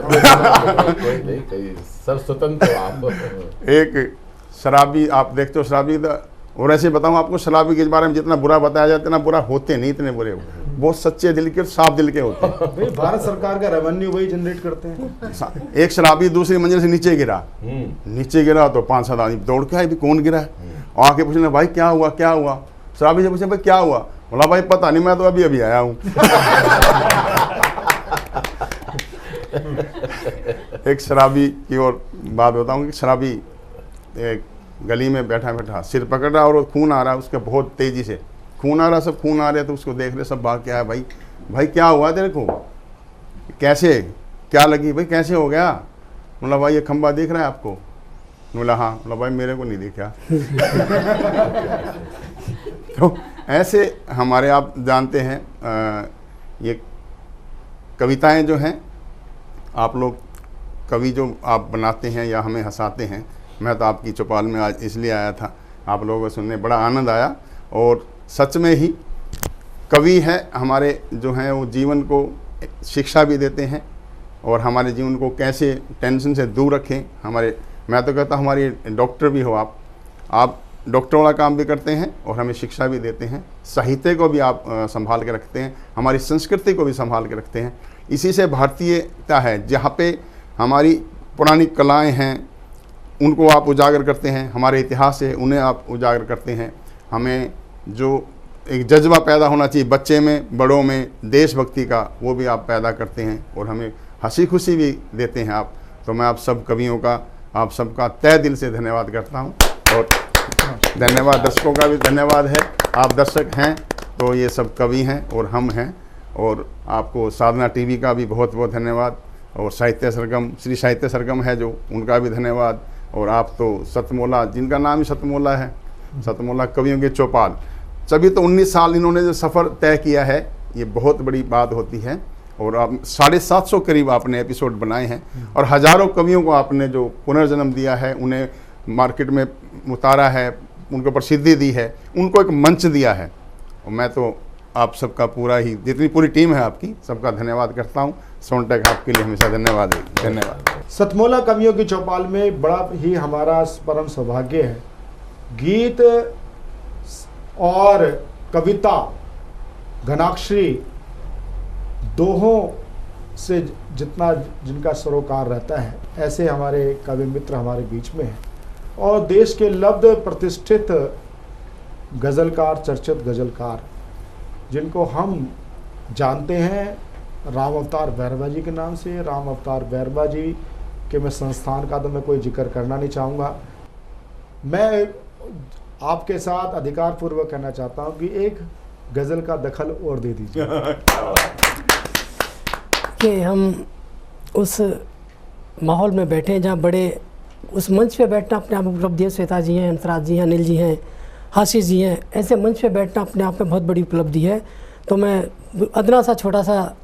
सब स्वतंत्र आप। एक शराबी, आप देखते हो शराबी, और ऐसे बताऊं आपको, शराबी के बारे में जितना बुरा बताया जाए इतना बुरा होते नहीं, इतने बुरे बहुत सच्चे दिल के, साफ दिल के होते हैं। भारत सरकार का रेवेन्यू वही जनरेट करते हैं। एक शराबी दूसरी मंजिल से नीचे गिरा तो 5-7 आदमी दौड़ के आए, भी कौन गिरा है? आके पूछने भाई क्या हुआ क्या हुआ? शराबी से पूछे भाई क्या हुआ? बोला भाई पता नहीं, मैं तो अभी अभी आया हूँ। एक शराबी की और बात बताऊँ कि शराबी एक गली में बैठा बैठा सिर पकड़ रहा, और खून आ रहा है उसके, बहुत तेजी से खून आ रहा, सब खून आ रहे, तो उसको देख रहे सब, भाग के आया, भाई भाई क्या हुआ तेरे को, कैसे क्या लगी भाई, कैसे हो गया? बोला भाई ये खंबा दिख रहा है आपको? बोला हाँ। बोला भाई मेरे को नहीं दिखा। तो ऐसे हमारे, आप जानते हैं ये कविताएं जो हैं, आप लोग कवि जो आप बनाते हैं या हमें हंसाते हैं, मैं तो आपकी चौपाल में आज इसलिए आया था, आप लोगों को सुनने बड़ा आनंद आया। और सच में ही कवि है हमारे जो हैं, वो जीवन को शिक्षा भी देते हैं, और हमारे जीवन को कैसे टेंशन से दूर रखें। हमारे, मैं तो कहता हूँ हमारी डॉक्टर भी हो आप डॉक्टर वाला काम भी करते हैं, और हमें शिक्षा भी देते हैं, साहित्य को भी आप संभाल के रखते हैं, हमारी संस्कृति को भी संभाल के रखते हैं। इसी से भारतीयता है, जहाँ पे हमारी पुरानी कलाएं हैं उनको आप उजागर करते हैं, हमारे इतिहास है उन्हें आप उजागर करते हैं। हमें जो एक जज्बा पैदा होना चाहिए बच्चे में, बड़ों में, देशभक्ति का, वो भी आप पैदा करते हैं, और हमें हंसी खुशी भी देते हैं आप। तो मैं आप सब कवियों का, आप सबका तहे दिल से धन्यवाद करता हूँ, और धन्यवाद दर्शकों का भी धन्यवाद है। आप दर्शक हैं तो ये सब कवि हैं और हम हैं, और आपको साधना टीवी का भी बहुत बहुत धन्यवाद, और साहित्य सरगम, श्री साहित्य सरगम है जो, उनका भी धन्यवाद। और आप तो सतमोला, जिनका नाम ही सतमोला है, सतमोला कवियों के चौपाल। तभी तो 19 साल इन्होंने जो सफ़र तय किया है, ये बहुत बड़ी बात होती है। और आप 750 करीब आपने एपिसोड बनाए हैं और हज़ारों कवियों को आपने जो पुनर्जन्म दिया है, उन्हें मार्केट में उतारा है, उनको प्रसिद्धि दी है, उनको एक मंच दिया है। और मैं तो आप सबका पूरा ही, जितनी पूरी टीम है आपकी, सबका धन्यवाद करता हूँ। सोनटेक आपके लिए हमेशा धन्यवाद है। धन्यवाद। सतमोला कवियों की चौपाल में बड़ा ही हमारा परम सौभाग्य है, गीत और कविता, घनाक्षरी दोहों से जितना जिनका सरोकार रहता है, ऐसे हमारे कवि मित्र हमारे बीच में हैं। और देश के लब्ध प्रतिष्ठित गज़लकार, चर्चित गज़लकार, जिनको हम जानते हैं राम अवतार बैरवा जी के नाम से। राम अवतार बैरवा जी के मैं संस्थान का तो मैं कोई जिक्र करना नहीं चाहूँगा। मैं आपके साथ अधिकार पूर्वक कहना चाहता हूँ कि एक गज़ल का दखल और दे दीजिए कि हम उस माहौल में बैठे हैं जहाँ बड़े, उस मंच पे बैठना अपने आप में उपलब्धि है। श्वेता जी हैं, हंसराज जी हैं, अनिल जी हैं, आशीष जी हैं, ऐसे मंच पे बैठना अपने आप में बहुत बड़ी उपलब्धि है। तो मैं अदना सा छोटा सा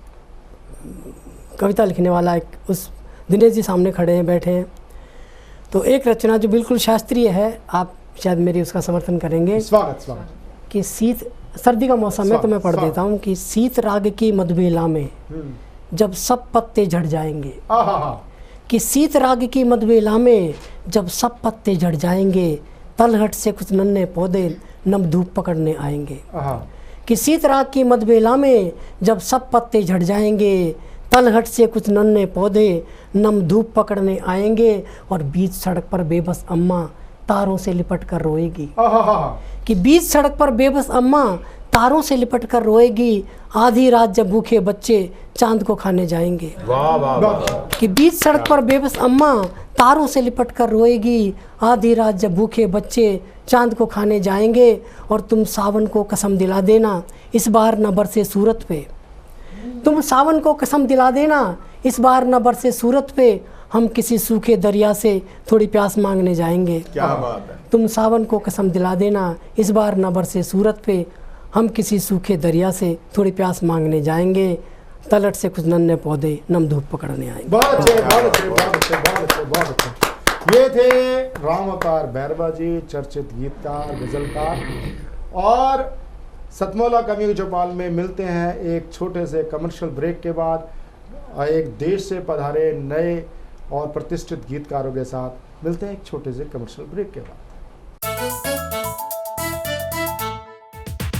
कविता लिखने वाला एक, उस दिनेश जी सामने खड़े हैं, बैठे हैं। तो एक रचना जो बिल्कुल शास्त्रीय है, आप शायद मेरी उसका समर्थन करेंगे। स्वागत। कि शीत, सर्दी का मौसम है तो मैं पढ़ देता हूँ कि शीत राग की मधुबेला में जब सब पत्ते झड़ जाएंगे, कि शीत राग की मधुबेला में जब सब पत्ते झड़ जाएंगे, तलहट से कुछ नन्हे पौधे नम धूप पकड़ने आएंगे। कि शीत राग की मधुबेला में जब सब पत्ते झड़ जाएंगे, तलहट से कुछ नन्हे पौधे नम धूप पकड़ने आएंगे, और बीच सड़क पर बेबस अम्मा तारों से लिपट कर रोएगी। कि बीच सड़क पर बेबस अम्मा तारों से लिपट कर रोएगी, आधी रात जब भूखे बच्चे चांद को खाने जाएंगे। वाह वाह वाह। कि बीच सड़क पर बेबस अम्मा तारों से लिपट कर रोएगी, आधी रात जब भूखे बच्चे चांद को खाने जाएंगे, और तुम सावन को कसम दिला देना इस बार न बरसे सूरत पे। तुम सावन को कसम दिला देना इस बार न बरसे सूरत पे, हम किसी सूखे दरिया से थोड़ी प्यास मांगने जाएंगे। क्या बात है। तुम सावन को कसम दिला देना इस बार न बरसे सूरत पे, हम किसी सूखे दरिया से थोड़ी प्यास मांगने जाएंगे, तलट से कुछ नन्हे पौधे नम धूप पकड़ने आएंगे। बहुत अच्छे, बहुत अच्छे, बहुत अच्छे, बहुत अच्छे, बहुत अच्छे। ये थे राम अवतार बैरवा जी, चर्चित गीतकार, गजलकार। और सतमोला कवियों की चौपाल में मिलते हैं एक छोटे से कमर्शियल ब्रेक के बाद, एक देश से पधारे नए और प्रतिष्ठित गीतकारों के साथ मिलते हैं एक छोटे से कमर्शियल ब्रेक के बाद।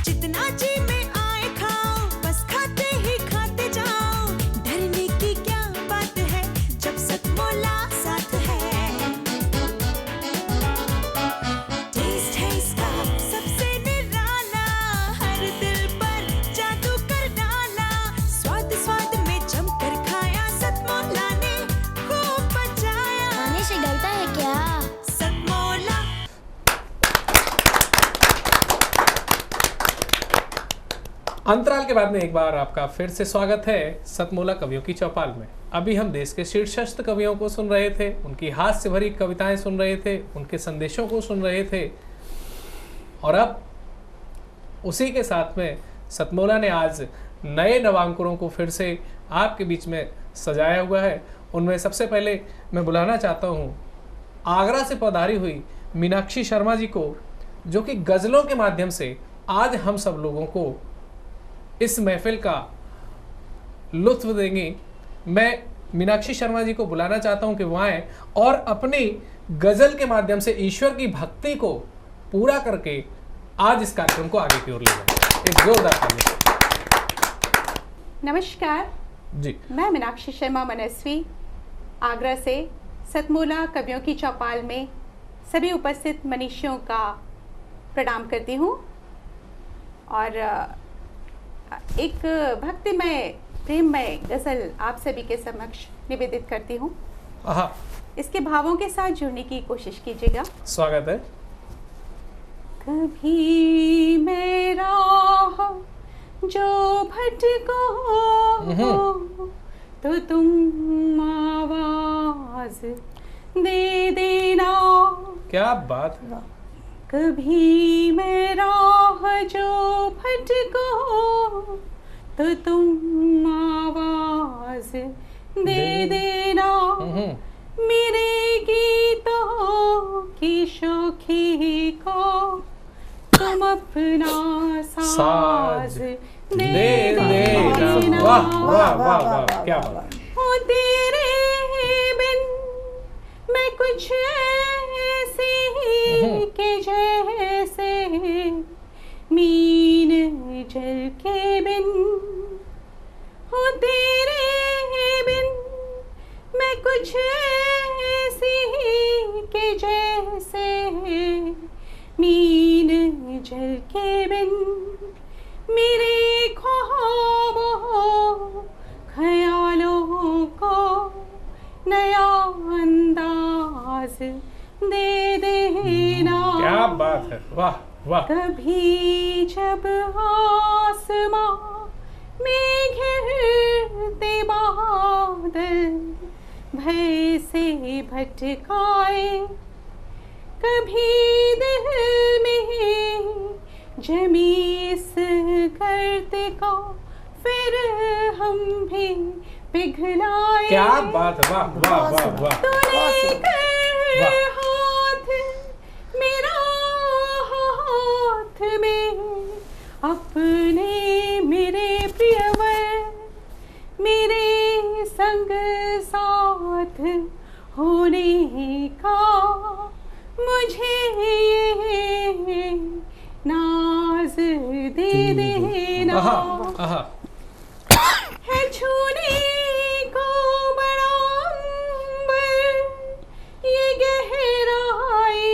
जितना जी में आए खाओ, बस खाते ही खाते जाओ, डरने की क्या बात है जब सतमोला साथ है। टेस्ट है इसका सबसे निराला, हर दिल पर जादू कर डाला, स्वाद स्वाद में जमकर खाया, सतमोला ने खूब बचाया। खाने से डरता है क्या सतमोला। अंतराल के बाद में एक बार आपका फिर से स्वागत है सतमोला कवियों की चौपाल में। अभी हम देश के शीर्षस्थ कवियों को सुन रहे थे, उनकी हास्य भरी कविताएं सुन रहे थे, उनके संदेशों को सुन रहे थे, और अब उसी के साथ में सतमोला ने आज नए नवांकुरों को फिर से आपके बीच में सजाया हुआ है। उनमें सबसे पहले मैं बुलाना चाहता हूँ आगरा से पधारी हुई मीनाक्षी शर्मा जी को, जो कि गज़लों के माध्यम से आज हम सब लोगों को इस महफिल का लुत्फ देंगी। मैं मीनाक्षी शर्मा जी को बुलाना चाहता हूं कि वो आए और अपनी गज़ल के माध्यम से ईश्वर की भक्ति को पूरा करके आज इस कार्यक्रम को आगे की ओर ले जाएं। एक जोरदार ताली। नमस्कार जी, मैं मीनाक्षी शर्मा मनस्वी आगरा से सतमोला कवियों की चौपाल में सभी उपस्थित मनीषियों का प्रणाम करती हूँ और एक भक्तिमय प्रेममय गज़ल आप सभी के समक्ष निवेदित करती हूँ। इसके भावों के साथ जुड़ने की कोशिश कीजिएगा। स्वागत है। कभी मैं राह जो भटको तो तुम आवाज दे देना। क्या बात है। कभी मैं राह जो भटको तो तुम आवाज दे देना, मेरे गीतों की शौखी को तुम अपना साज दे देना। वाह वाह वाह वाह, क्या बात। हो तेरे बिन मैं कुछ ऐसे ही के जैसे मीन जल के बिन, हो तेरे बिन मैं कुछ ऐसी ही के जैसे मीन जल के बिन, मेरे ख्वाबों ख्यालों को नया अंदाज दे देना। क्या बात है, वाह वाह। कभी जब आसमां में घिरते बादल भय से भटकाए, कभी दिल में जमी इस करते को फिर हम भी पिघलाए। क्या बात, वाह वाह वाह वाह। तूने कर हाथ मेरा हाथ में अपने मेरे प्रियवर, मेरे संग साथ होने का मुझे ये नाज दे देना। है छूने को बड़ा अंबर ये गहराई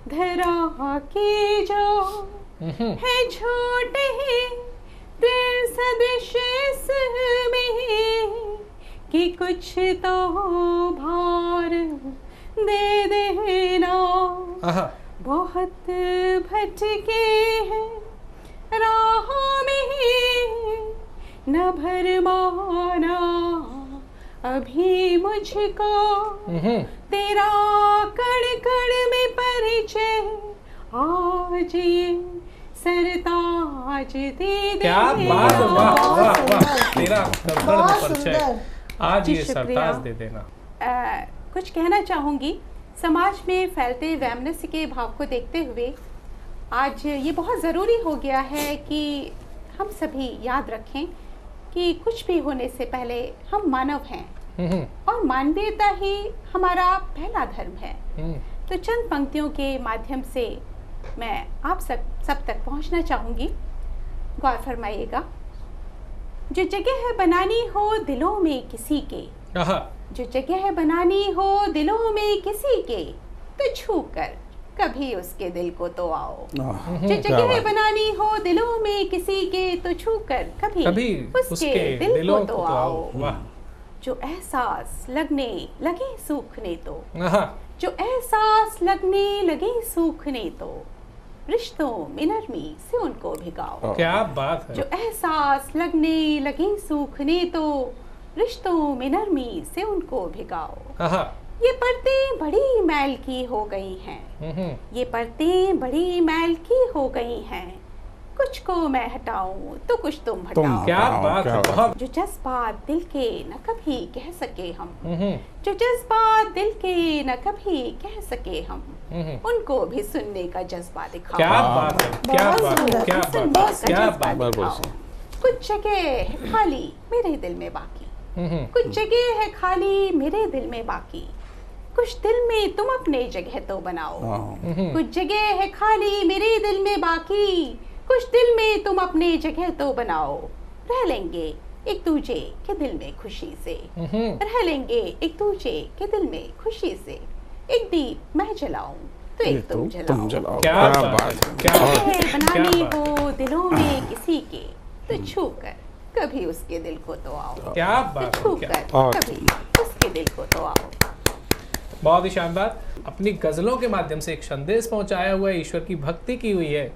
धरा के जो है छोटे दिल सदृश इसमें कि कुछ तो भार दे देना। बहुत भटके हैं राहों में न भरमाना अभी मुझको तेरा कण कण में परिचय आज ये सरताज दे। क्या बात, वाह वाह वाह। तेरा कण कण में परिचय आज ये सरताज दे देना। कुछ कहना चाहूँगी। समाज में फैलते वैमनस्य के भाव को देखते हुए आज ये बहुत ज़रूरी हो गया है कि हम सभी याद रखें कि कुछ भी होने से पहले हम मानव हैं और मानवीयता ही हमारा पहला धर्म है। तो चंद पंक्तियों के माध्यम से मैं आप सब तक पहुंचना चाहूँगी। गौर फरमाइएगा। जो जगह है बनानी हो दिलों में किसी के, जो जगह है बनानी हो दिलों में किसी के, तो छू कर कभी उसके दिल को तो आओ। जो जगह है बनानी हो दिलों में किसी के, तो छू कर कभी उसके दिल को तो आओ। जो एहसास लगने लगे सूखने तो, जो एहसास लगने लगे सूखने तो, रिश्तों में नरमी से उनको भिगाओ। क्या बात है। जो एहसास लगने लगे सूखने तो, रिश्तों में नरमी से उनको भिगाओ। ये परतें बड़ी मैल की हो गई हैं, ये परतें बड़ी मैल की हो गई हैं, कुछ को मैं हटाऊं तो कुछ तुम हटाओ। क्या बात है। जो जज्बात दिल के न कभी कह सके हम, जो जज्बात दिल के न कभी कह सके हम, उनको भी सुनने का जज्बा दिखाओ। क्या बात है, क्या बात है, क्या बात, क्या बात। कुछ जगह है खाली मेरे दिल में बाकी, कुछ जगह है खाली मेरे दिल में बाकी, कुछ दिल में तुम अपने जगह तो बनाओ। कुछ जगह है खाली मेरे दिल में बाकी, कुछ दिल में तुम अपने जगह तो बनाओ। रह लेंगे एक दूजे के दिल में खुशी से, रह लेंगे एक दूजे के दिल में खुशी से। एक दीप मैं जलाऊं तो एक तुम जलाओ। क्या बात, क्या बनानी हो दिलों में किसी के, तो छू कर कभी उसके दिल को तो आओ। क्या बात, छू कर कभी उसके दिल को तो आओ। बहुत ही शानदार। अपनी गजलों के माध्यम से एक संदेश पहुंचाया हुआ है, ईश्वर की भक्ति की हुई है,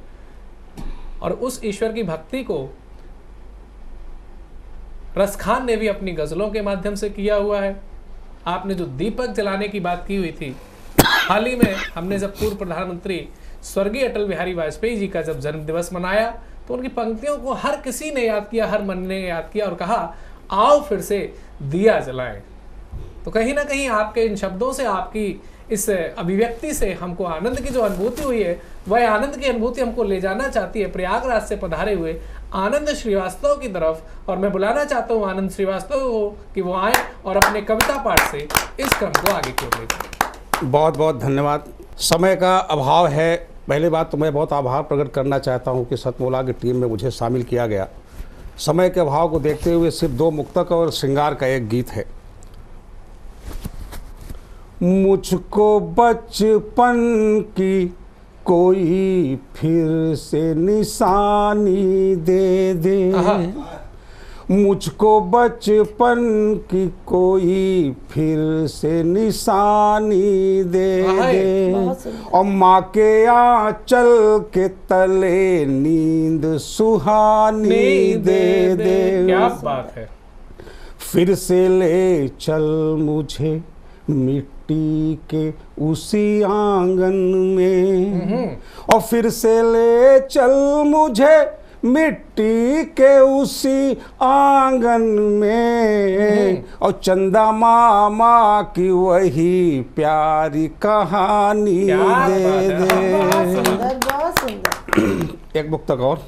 और उस ईश्वर की भक्ति को रस खान ने भी अपनी गजलों के माध्यम से किया हुआ है। आपने जो दीपक जलाने की बात की हुई थी, हाल ही में हमने जब पूर्व प्रधानमंत्री स्वर्गीय अटल बिहारी वाजपेयी जी का जब जन्म दिवस मनाया तो उनकी पंक्तियों को हर किसी ने याद किया, हर मन ने याद किया और कहा आओ फिर से दिया जलाएं। तो कहीं ना कहीं आपके इन शब्दों से, आपकी इस अभिव्यक्ति से हमको आनंद की जो अनुभूति हुई है, वह आनंद की अनुभूति हमको ले जाना चाहती है प्रयागराज से पधारे हुए आनंद श्रीवास्तव की तरफ। और मैं बुलाना चाहता हूँ आनंद श्रीवास्तव को कि वो आए और अपने कविता पाठ से इस क्रम को आगे की ओर ले जाएं। बहुत बहुत धन्यवाद। समय का अभाव है। पहली बात तो मैं बहुत आभार प्रकट करना चाहता हूं कि सतमोला की टीम में मुझे शामिल किया गया। समय के अभाव को देखते हुए सिर्फ 2 मुक्तक और श्रृंगार का एक गीत है। मुझको बचपन की कोई फिर से निशानी दे दे, मुझको बचपन की कोई फिर से निशानी दे दे, और माँ के आंचल के तले नींद सुहानी दे दे। क्या बात है। फिर से ले चल मुझे मिट्टी के उसी आंगन में, और फिर से ले चल मुझे मिट्टी के उसी आंगन में, और चंदा मामा की वही प्यारी कहानी दे दे। बहुत सुंदर। एक मुक्तक और।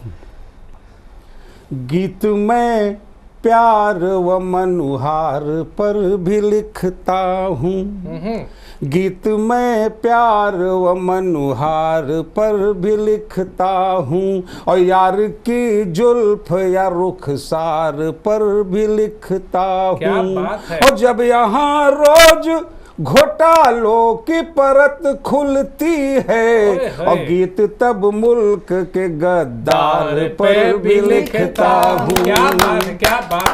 गीत में प्यार व मनुहार पर भी लिखता हूँ, गीत में प्यार व मनुहार पर भी लिखता हूँ, और यार की जुल्फ या रुखसार पर भी लिखता हूँ। और जब यहाँ रोज घोटालों की परत खुलती है, और गीत तब मुल्क के गद्दार पर भी लिखता हूँ।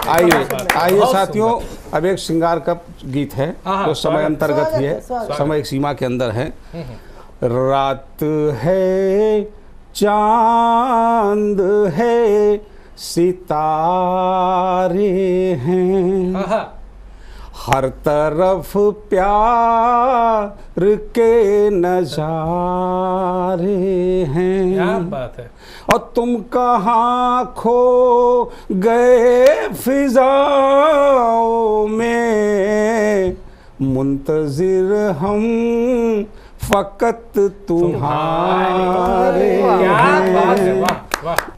आइए साथियों, अब एक श्रृंगार का गीत है जो समय अंतर्गत ही है, समय एक सीमा के अंदर है। रात है, चांद है, सितारे हैं, हर तरफ प्यार के नजारे हैं। क्या बात है। और तुम कहाँ खो गए फिजाओं में, मुंतजिर हम फकत तुम्हारे हैं।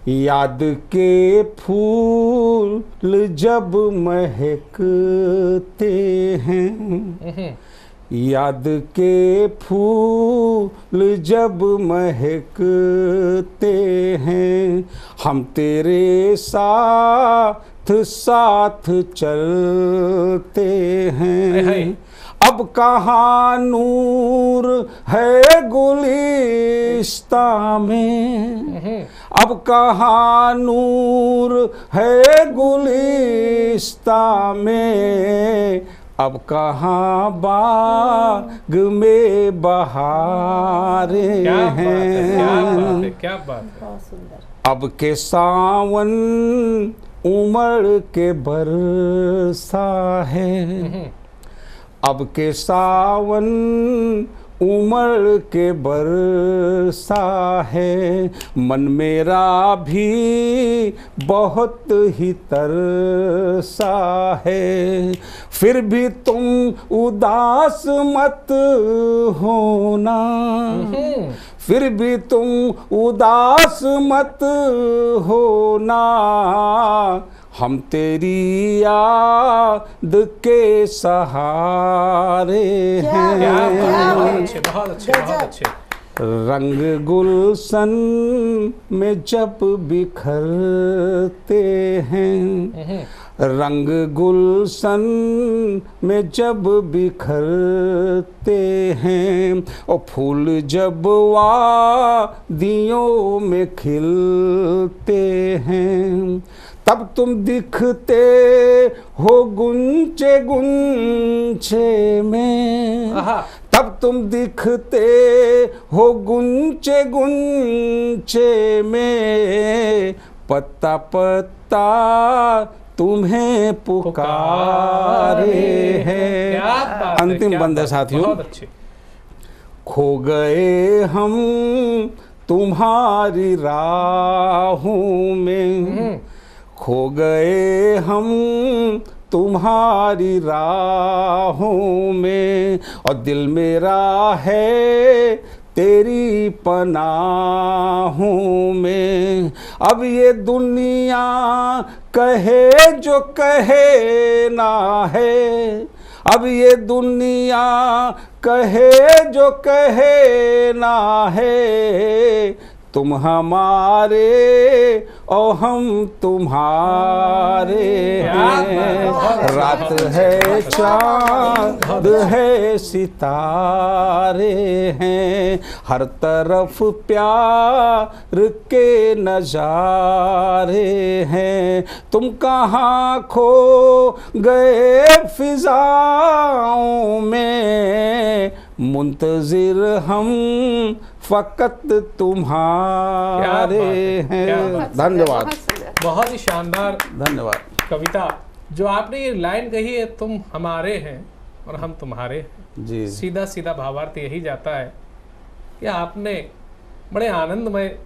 याद के फूल जब महकते हैं, याद के फूल जब महकते हैं, हम तेरे साथ साथ चलते हैं। अब कहाँ नूर है गुलिस्ता में, अब कहाँ नूर है गुलिस्ता में, अब कहाँ बाग में बहारे हैं। क्या बात है। अब के सावन उमड़ के बरसा है, अब के सावन उमड़ के बरसा है, मन मेरा भी बहुत ही तरसा है। फिर भी तुम उदास मत होना, फिर भी तुम उदास मत होना, हम तेरी याद के सहारे हैं। बहुत अच्छे। रंग गुलशन में जब बिखरते हैं, रंग गुलशन में जब बिखरते हैं, और फूल जब वादियों में खिलते हैं, तब तुम दिखते हो गुंचे गुंचे में, तब तुम दिखते हो गुंचे गुंचे में, पत्ता पत्ता तुम्हें पुकारे हैं। अंतिम बंद है साथियों। खो गए हम तुम्हारी राहों में, खो गए हम तुम्हारी राहों में, और दिल मेरा है तेरी पनाहों में। अब ये दुनिया कहे जो कहे ना है, अब ये दुनिया कहे जो कहे ना है, तुम हमारे और हम तुम्हारे हैं। रात है चाँद है सितारे हैं, हर तरफ प्यार के नजारे हैं। तुम कहाँ खो गए फिजाओं में, मुंतजिर हम फकत तुम्हारे हैं। धन्यवाद। बहुत ही शानदार धन्यवाद। कविता जो आपने ये लाइन कही है, तुम हमारे हैं और हम तुम्हारे हैं, जी सीधा सीधा भावार्थ यही जाता है कि आपने बड़े आनंदमय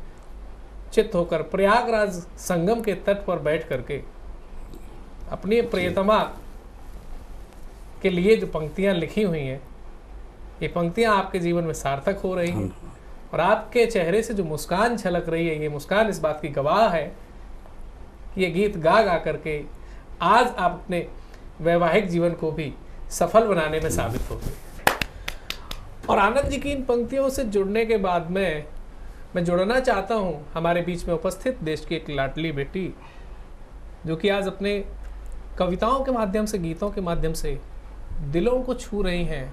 चित्त होकर प्रयागराज संगम के तट पर बैठ करके अपनी प्रियतमा के लिए जो पंक्तियां लिखी हुई हैं, ये पंक्तियां आपके जीवन में सार्थक हो रही हैं और आपके चेहरे से जो मुस्कान झलक रही है, ये मुस्कान इस बात की गवाह है कि ये गीत गा गा करके आज आप अपने वैवाहिक जीवन को भी सफल बनाने में साबित हो गए। और आनंद जी की इन पंक्तियों से जुड़ने के बाद में मैं जुड़ना चाहता हूँ हमारे बीच में उपस्थित देश की एक लाडली बेटी, जो कि आज अपने कविताओं के माध्यम से, गीतों के माध्यम से दिलों को छू रही हैं।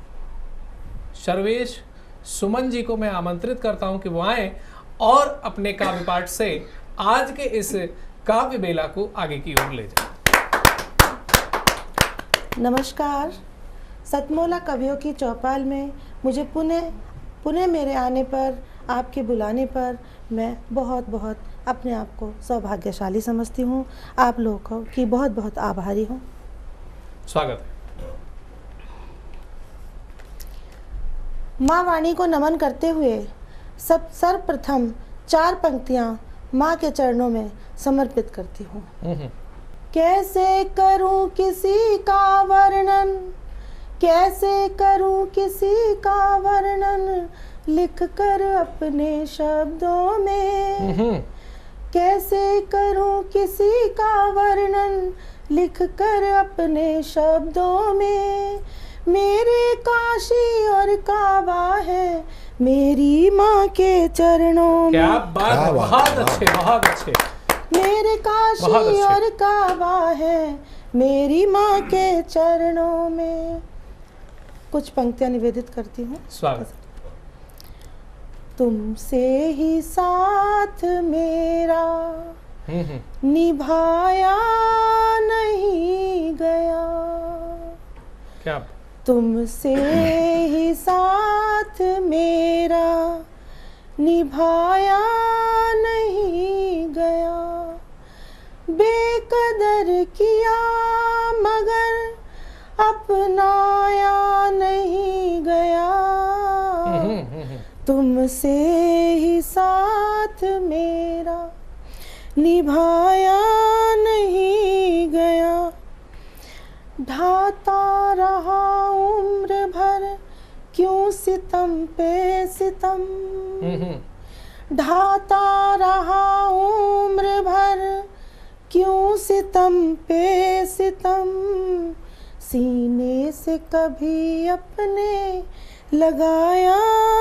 सर्वेश सुमन जी को मैं आमंत्रित करता हूं कि वो आए और अपने काव्य पाठ से आज के इस काव्य बेला को आगे की ओर ले जाए। नमस्कार। सतमोला कवियों की चौपाल में मुझे पुनः मेरे आने पर, आपके बुलाने पर मैं बहुत बहुत अपने आप को सौभाग्यशाली समझती हूँ। आप लोगों की बहुत बहुत आभारी हूँ। स्वागत है। माँ वाणी को नमन करते हुए सर्वप्रथम 4 पंक्तियाँ माँ के चरणों में समर्पित करती हूँ। कैसे करूँ किसी का वर्णन, कैसे करूँ किसी का वर्णन, लिख कर अपने शब्दों में। कैसे करूँ किसी का वर्णन, लिख कर अपने शब्दों में। मेरे काशी और काबा है मेरी माँ के चरणों में। क्या बात है, बहुत अच्छे, बहुत अच्छे। मेरे काशी और काबा है मेरी माँ के चरणों में। कुछ पंक्तियाँ निवेदित करती हूँ। स्वागत। तुमसे ही साथ मेरा निभाया नहीं गया, क्या तुमसे ही साथ मेरा निभाया नहीं गया। बेकदर किया मगर अपनाया नहीं गया, तुमसे ही साथ मेरा निभाया नहीं गया। ढाता रहा उम्र भर क्यों सितम पे सितम, ढाता रहा उम्र भर क्यों सितम पे सितम। सीने से कभी अपने लगाया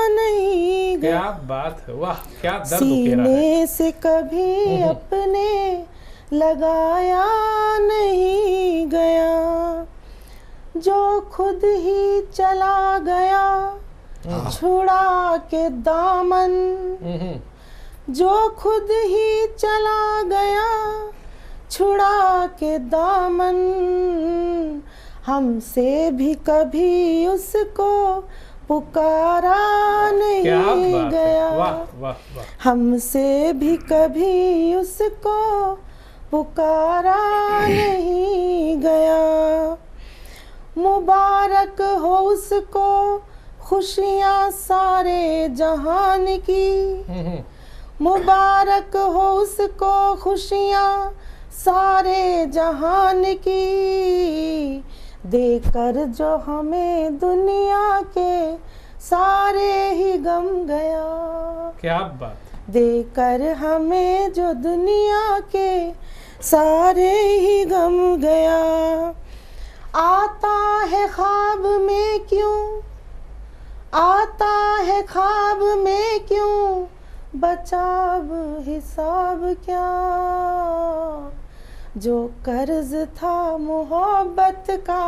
नहीं गया। क्या बात है, वाह क्या दर्द उकेरा है। सीने से कभी अपने लगाया नहीं गया। जो खुद ही चला गया छुड़ा के दामन, जो खुद ही चला गया छुड़ा के दामन। हमसे भी कभी उसको पुकारा नहीं गया। वाह वाह वाह। हमसे भी कभी उसको पुकारा नहीं गया। मुबारक हो उसको खुशियाँ सारे जहान की, मुबारक हो उसको खुशियाँ सारे जहान की, देकर जो हमें दुनिया के सारे ही गम गया। क्या बात, देकर हमें जो दुनिया के सारे ही गम गया। आता है ख्वाब में क्यों, आता है ख्वाब में क्यों, बचाव हिसाब क्या, जो कर्ज था मोहब्बत का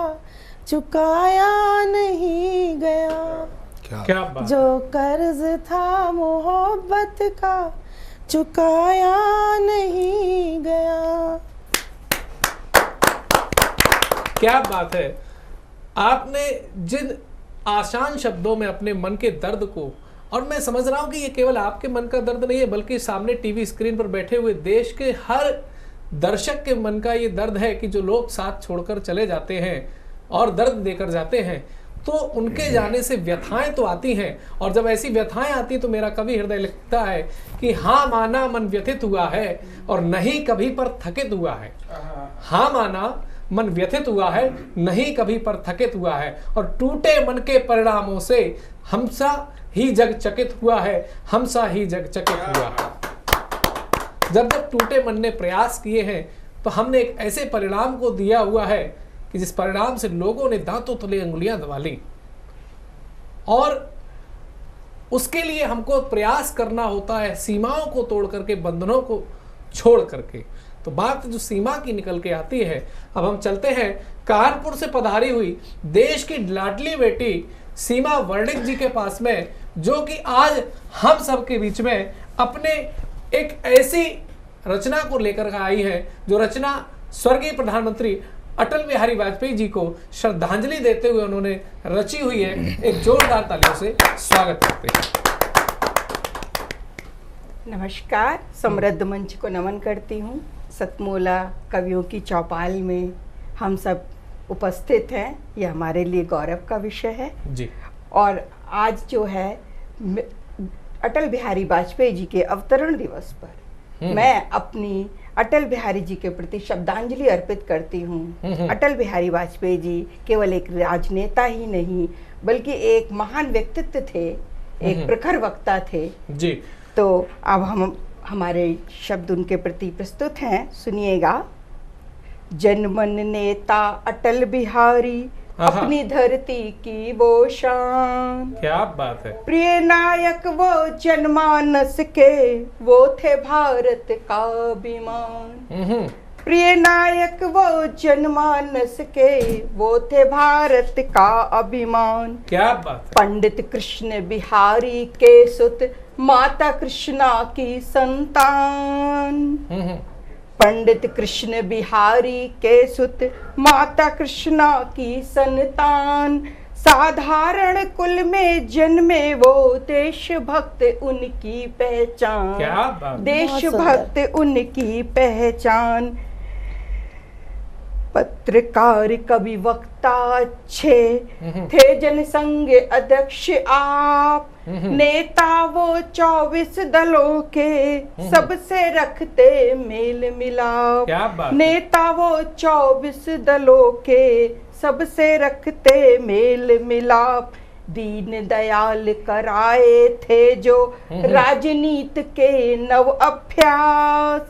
चुकाया नहीं गया। क्या बात, जो कर्ज था मोहब्बत का चुकाया नहीं गया। क्या बात है। आपने जिन आसान शब्दों में अपने मन के दर्द को, और मैं समझ रहा हूं कि ये केवल आपके मन का दर्द नहीं है, बल्कि सामने टीवी स्क्रीन पर बैठे हुए देश के हर दर्शक के मन का ये दर्द है कि जो लोग साथ छोड़कर चले जाते हैं और दर्द देकर जाते हैं, तो उनके जाने से व्यथाएं तो आती हैं, और जब ऐसी व्यथाएं आती हैं तो मेरा कवि हृदय लिखता है कि हाँ माना मन व्यथित हुआ है और नहीं कभी पर थकित हुआ है। हाँ माना मन व्यथित हुआ है, नहीं कभी पर थकित हुआ है, और टूटे मन के परिणामों से हमसा ही जग चकित हुआ है, हमसा ही जग चकित हुआ है। जब जब टूटे मन ने प्रयास किए हैं तो हमने एक ऐसे परिणाम को दिया हुआ है कि जिस परिणाम से लोगों ने दांतों तले अंगुलियां दबा ली, और उसके लिए हमको प्रयास करना होता है सीमाओं को तोड़ करके, बंधनों को छोड़ करके। तो बात जो सीमा की निकल के आती है, अब हम चलते हैं कानपुर से पधारी हुई देश की लाडली बेटी सीमा वर्णिक जी के पास में, जो कि आज हम सब के बीच में अपने एक ऐसी रचना को लेकर आई है, जो रचना स्वर्गीय प्रधानमंत्री अटल बिहारी वाजपेयी जी को श्रद्धांजलि देते हुए उन्होंने रची हुई है। एक जोरदार तालियों से स्वागत करते हैं। नमस्कार, समृद्ध मंच को नमन करती हूँ। सतमोला कवियों की चौपाल में हम सब उपस्थित हैं, यह हमारे लिए गौरव का विषय है जी। और आज जो है अटल बिहारी वाजपेयी जी के अवतरण दिवस पर मैं अपनी अटल बिहारी जी के प्रति श्रद्धांजलि अर्पित करती हूँ। अटल बिहारी वाजपेयी जी केवल एक राजनेता ही नहीं, बल्कि एक महान व्यक्तित्व थे, एक प्रखर वक्ता थे जी। तो अब हम हमारे शब्द उनके प्रति प्रस्तुत हैं, सुनिएगा। जनमन नेता अटल बिहारी, अपनी धरती की वो शान। क्या बात है। प्रिय नायक वो जनमानस के, वो थे भारत का अभिमान। प्रिय नायक वो जनमानस के, वो थे भारत का अभिमान। क्या बात। पंडित कृष्ण बिहारी के सुत, माता कृष्णा की संतान। पंडित कृष्ण बिहारी के सुत, माता कृष्णा की संतान। साधारण कुल में जन्मे वो, देशभक्त उनकी पहचान। क्या बात। देशभक्त उनकी पहचान। पत्रकार कवि वक्ता अच्छे थे, जनसंघ अध्यक्ष आप। नेता वो 24 दलों के, सबसे रखते मेल मिलाप। क्या बात। नेता वो 24 दलों के, सबसे रखते मेल मिलाप। दीन दयाल कराए थे जो राजनीति के नव अभ्यास।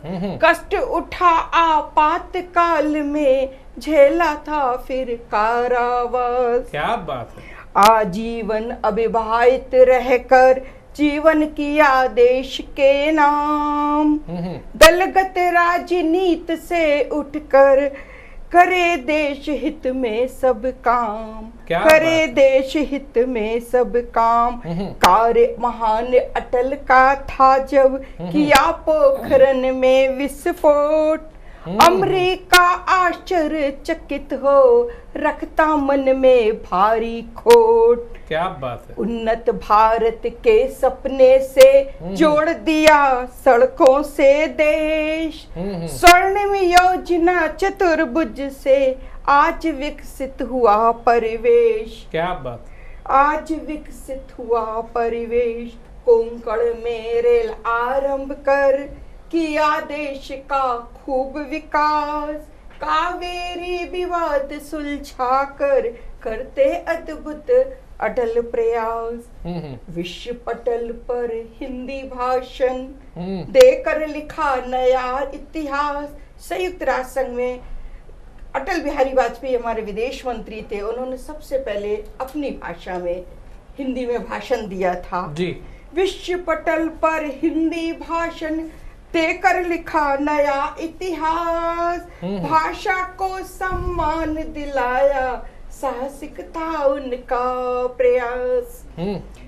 कष्ट उठा आपातकाल में, झेला था फिर कारावास। क्या बात है। आजीवन अविवाहित रहकर जीवन किया देश के नाम। दलगत राजनीति से उठकर करे देश हित में सब काम। करे देश हित में सब काम। कार्य महान अटल का था जब किया पोखरन में विस्फोट। अमेरिका आश्चर्यचकित हो, रखता मन में भारी खोट। क्या बात है। उन्नत भारत के सपने से जोड़ दिया सड़कों से देश। स्वर्णिम योजना चतुर्भुज से आज विकसित हुआ परिवेश। क्या बात। आज विकसित हुआ परिवेश, कोंकण में रेल आरंभ कर किया देश का खूब विकास, कावेरी विवाद सुलझा कर करते अद्भुत अटल प्रयास, विश्व पटल पर हिंदी भाषण देकर लिखा नया इतिहास। संयुक्त राष्ट्र संघ में अटल बिहारी वाजपेयी हमारे विदेश मंत्री थे, उन्होंने सबसे पहले अपनी भाषा में हिंदी में भाषण दिया था जी। विश्व पटल पर हिंदी भाषण देकर लिखा नया इतिहास, भाषा को सम्मान दिलाया साहसिक था उनका प्रयास।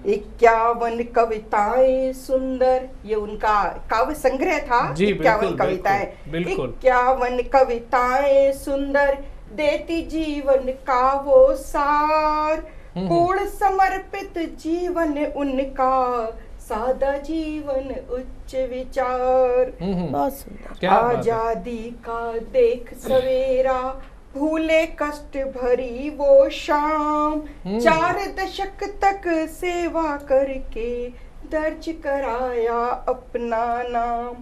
51 कविताएं सुंदर, ये उनका काव्य संग्रह था। 51 कविताएं, 51 कविताएं सुंदर, देती जीवन का वो सार, पूर्ण समर्पित जीवन उनका, सादा जीवन उच्च विचार। बहुत सुंदर। आजादी का देख सवेरा, भूले कष्ट भरी वो शाम, 4 दशक तक सेवा करके दर्ज कराया अपना नाम।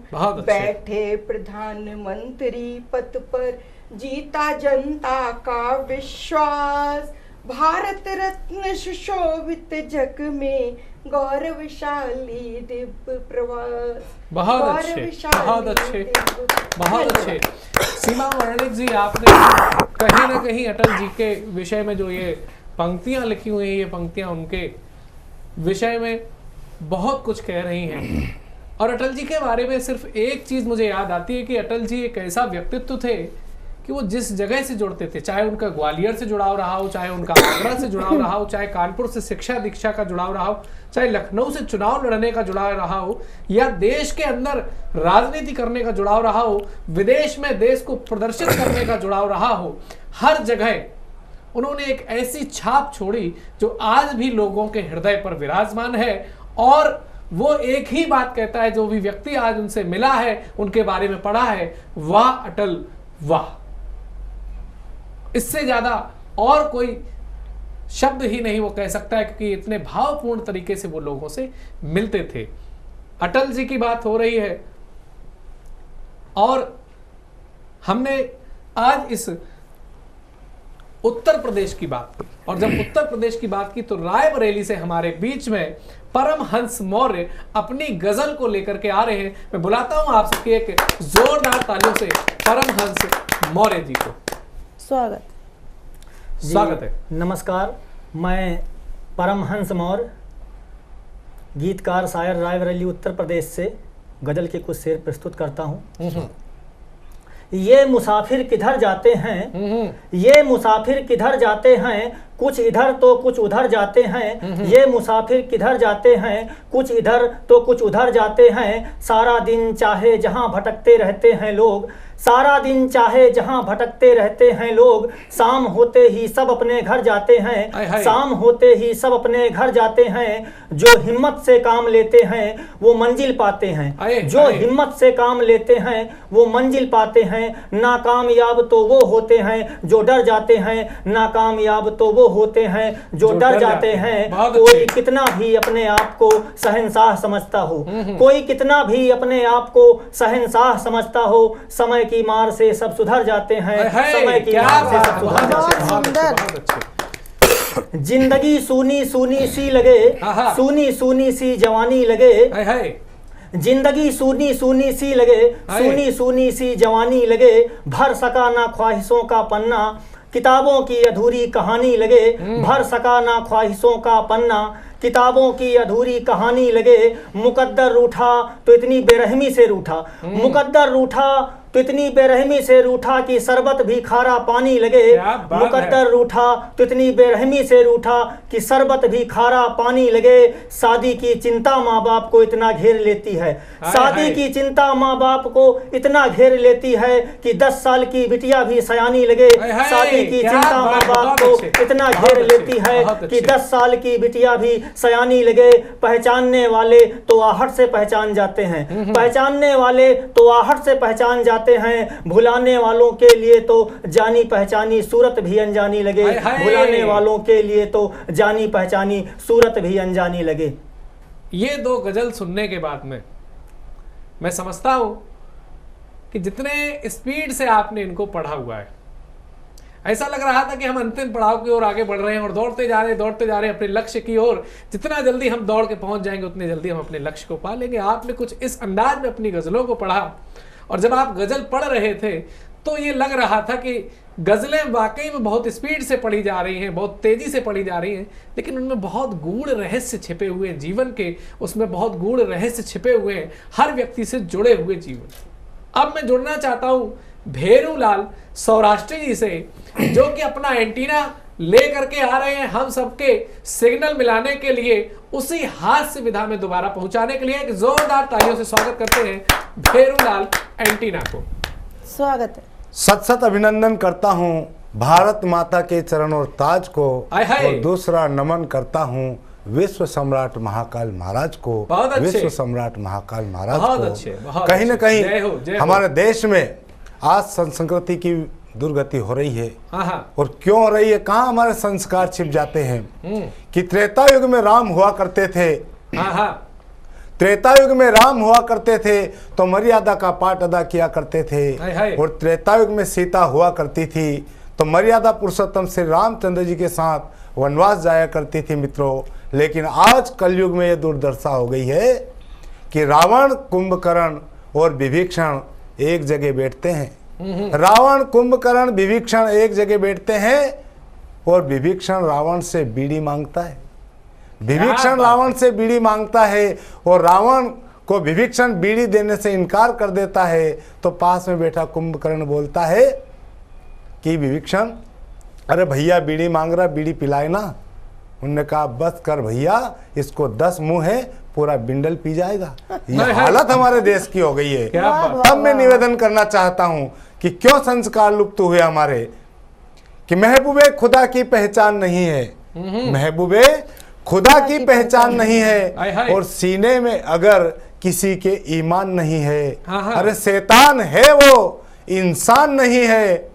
बैठे प्रधानमंत्री पद पर, जीता जनता का विश्वास, भारत रत्न सुशोभित जग में गौरवशाली दिव्य प्रवास। बहुत अच्छे, बहुत अच्छे, बहुत अच्छे। सीमा वर्णिक जी, आपने कहीं ना कहीं अटल जी के विषय में जो ये पंक्तियां लिखी हुई हैं, ये पंक्तियां उनके विषय में बहुत कुछ कह रही हैं। और अटल जी के बारे में सिर्फ एक चीज मुझे याद आती है कि अटल जी एक ऐसा व्यक्तित्व थे कि वो जिस जगह से जुड़ते थे, चाहे उनका ग्वालियर से जुड़ाव रहा हो, चाहे उनका आगरा से जुड़ाव रहा हो, चाहे कानपुर से शिक्षा दीक्षा का जुड़ाव रहा हो, चाहे लखनऊ से चुनाव लड़ने का जुड़ाव रहा हो, या देश के अंदर राजनीति करने का जुड़ाव रहा हो, विदेश में देश को प्रदर्शित करने का जुड़ाव रहा हो, हर जगह उन्होंने एक ऐसी छाप छोड़ी जो आज भी लोगों के हृदय पर विराजमान है। और वो एक ही बात कहता है, जो भी व्यक्ति आज उनसे मिला है, उनके बारे में पढ़ा है, वाह अटल वाह। इससे ज्यादा और कोई शब्द ही नहीं वो कह सकता है, क्योंकि इतने भावपूर्ण तरीके से वो लोगों से मिलते थे। अटल जी की बात हो रही है और हमने आज इस उत्तर प्रदेश की बात की, और जब उत्तर प्रदेश की बात की तो रायबरेली से हमारे बीच में परमहंस मौर्य अपनी गजल को लेकर के आ रहे हैं। मैं बुलाता हूं आप सबके एक जोरदार तालियों से परमहंस मौर्य जी को। स्वागत है। नमस्कार, मैं परमहंस मौर्य, गीतकार शायर, रायबरेली उत्तर प्रदेश से गजल के कुछ शेर प्रस्तुत करता हूँ। ये मुसाफिर किधर जाते हैं, ये मुसाफिर किधर जाते हैं, कुछ इधर तो कुछ उधर जाते हैं। ये मुसाफिर किधर जाते हैं, कुछ इधर तो कुछ उधर जाते हैं। सारा दिन चाहे जहां भटकते रहते हैं लोग, सारा दिन चाहे जहां भटकते रहते हैं लोग। शाम होते ही सब अपने घर जाते हैं, शाम होते ही सब अपने घर जाते हैं। जो हिम्मत से काम लेते हैं वो मंजिल पाते हैं, जो हिम्मत से काम लेते हैं वो मंजिल पाते हैं। नाकामयाब तो वो होते हैं जो डर जाते हैं, नाकामयाब तो वो होते हैं जो डर जाते हैं। कोई कितना भी अपने आप को शहंशाह समझता हो, कोई कितना भी अपने आप को शहंशाह समझता हो, समय की मार से सब सुधर जाते हैं, समय की मार से सब सुधर जाते हैं। जिंदगी सूनी सूनी सी लगे, सूनी सूनी सी जवानी लगे। जिंदगी सूनी सूनी सी लगे, सूनी सूनी सी जवानी लगे। भर सका ना ख्वाहिशों का पन्ना, किताबों की अधूरी कहानी लगे। भर सका ना ख्वाहिशों का पन्ना, किताबों की अधूरी कहानी लगे। मुकद्दर रूठा तो इतनी बेरहमी से रूठा, मुकद्दर रूठा तो इतनी बेरहमी से रूठा कि शरबत भी खारा पानी लगे। मुकद्दर रूठा तो इतनी बेरहमी से रूठा कि शरबत भी खारा पानी लगे। शादी की चिंता माँ बाप को इतना घेर लेती है, शादी की चिंता माँ बाप को इतना घेर लेती है कि 10 साल की बिटिया भी सयानी लगे। शादी की चिंता माँ बाप को इतना घेर लेती है कि 10 साल की बिटिया भी सयानी लगे। पहचानने वाले तो आहट से पहचान जाते हैं, पहचानने वाले तो आहट से पहचान जाते जाते हैं। भुलाने वालों के लिए तो जानी पहचानी सूरत भी अनजानी लगे। भुलाने वालों के लिए तो जानी पहचानी सूरत भी अनजानी लगे। ये दो गजल सुनने के बाद में मैं समझता हूं कि जितने स्पीड से आपने इनको पढ़ा हुआ है, ऐसा लग रहा था कि हम अंतिम पड़ाव की ओर आगे बढ़ रहे हैं और दौड़ते जा रहे हैं अपने लक्ष्य की ओर। जितना जल्दी हम दौड़ के पहुंच जाएंगे उतनी जल्दी हम अपने लक्ष्य को पा लेंगे। आपने कुछ इस अंदाज में अपनी गजलों को पढ़ा और जब आप गजल पढ़ रहे थे तो ये लग रहा था कि गजलें वाकई में बहुत स्पीड से पढ़ी जा रही हैं, बहुत तेजी से पढ़ी जा रही हैं, लेकिन उनमें बहुत गूढ़ रहस्य छिपे हुए हैं जीवन के। उसमें बहुत गूढ़ रहस्य छिपे हुए हैं हर व्यक्ति से जुड़े हुए जीवन। अब मैं जुड़ना चाहता हूं भेरूलाल सौराष्ट्री जी से, जो कि अपना एंटीना ले करके आ रहे हैं हम सबके सिग्नल मिलाने के लिए, उसी हास्य विधा में दोबारा पहुंचाने के लिए। एक जोरदार तालियों से स्वागत करते हैं भेरूलाल एंटीना को। स्वागत है। सत सत अभिनंदन करता हूँ भारत माता के चरण और ताज को, और दूसरा नमन करता हूँ विश्व सम्राट महाकाल महाराज को। विश्व सम्राट महाकाल महाराज को। कहीं न कहीं हमारे देश में आज संस्कृति की दुर्गति हो रही है। और क्यों हो रही है? कहाँ हमारे संस्कार छिप जाते हैं कि त्रेता युग में राम हुआ करते थे। त्रेता युग में राम हुआ करते थे तो मर्यादा का पाठ अदा किया करते थे। और त्रेता युग में सीता हुआ करती थी तो मर्यादा पुरुषोत्तम श्री रामचंद्र जी के साथ वनवास जाया करती थी मित्रों। लेकिन आज कलयुग में यह दुर्दशा हो गई है कि रावण, कुंभकर्ण और विभीषण एक जगह बैठते हैं। रावण, कुंभकर्ण, विभीषण एक जगह बैठते हैं और विभीषण रावण से बीड़ी मांगता है। विभीषण रावण से बीड़ी मांगता है और रावण को विभीषण बीड़ी देने से इनकार कर देता है। तो पास में बैठा कुंभकर्ण बोलता है कि विभीषण, अरे भैया बीड़ी मांग रहा, बीड़ी पिलाए ना। उन्होंने कहा बस कर भैया, इसको 10 मुंह है, पूरा बिंडल पी जाएगा। ये हालत हमारे देश की हो गई है। तब मैं निवेदन करना चाहता हूं कि क्यों संस्कार लुप्त हुए हमारे, कि महबूबे खुदा की पहचान नहीं है। महबूबे खुदा की पहचान नहीं है और सीने में अगर किसी के ईमान नहीं है, अरे शैतान है वो, इंसान नहीं है,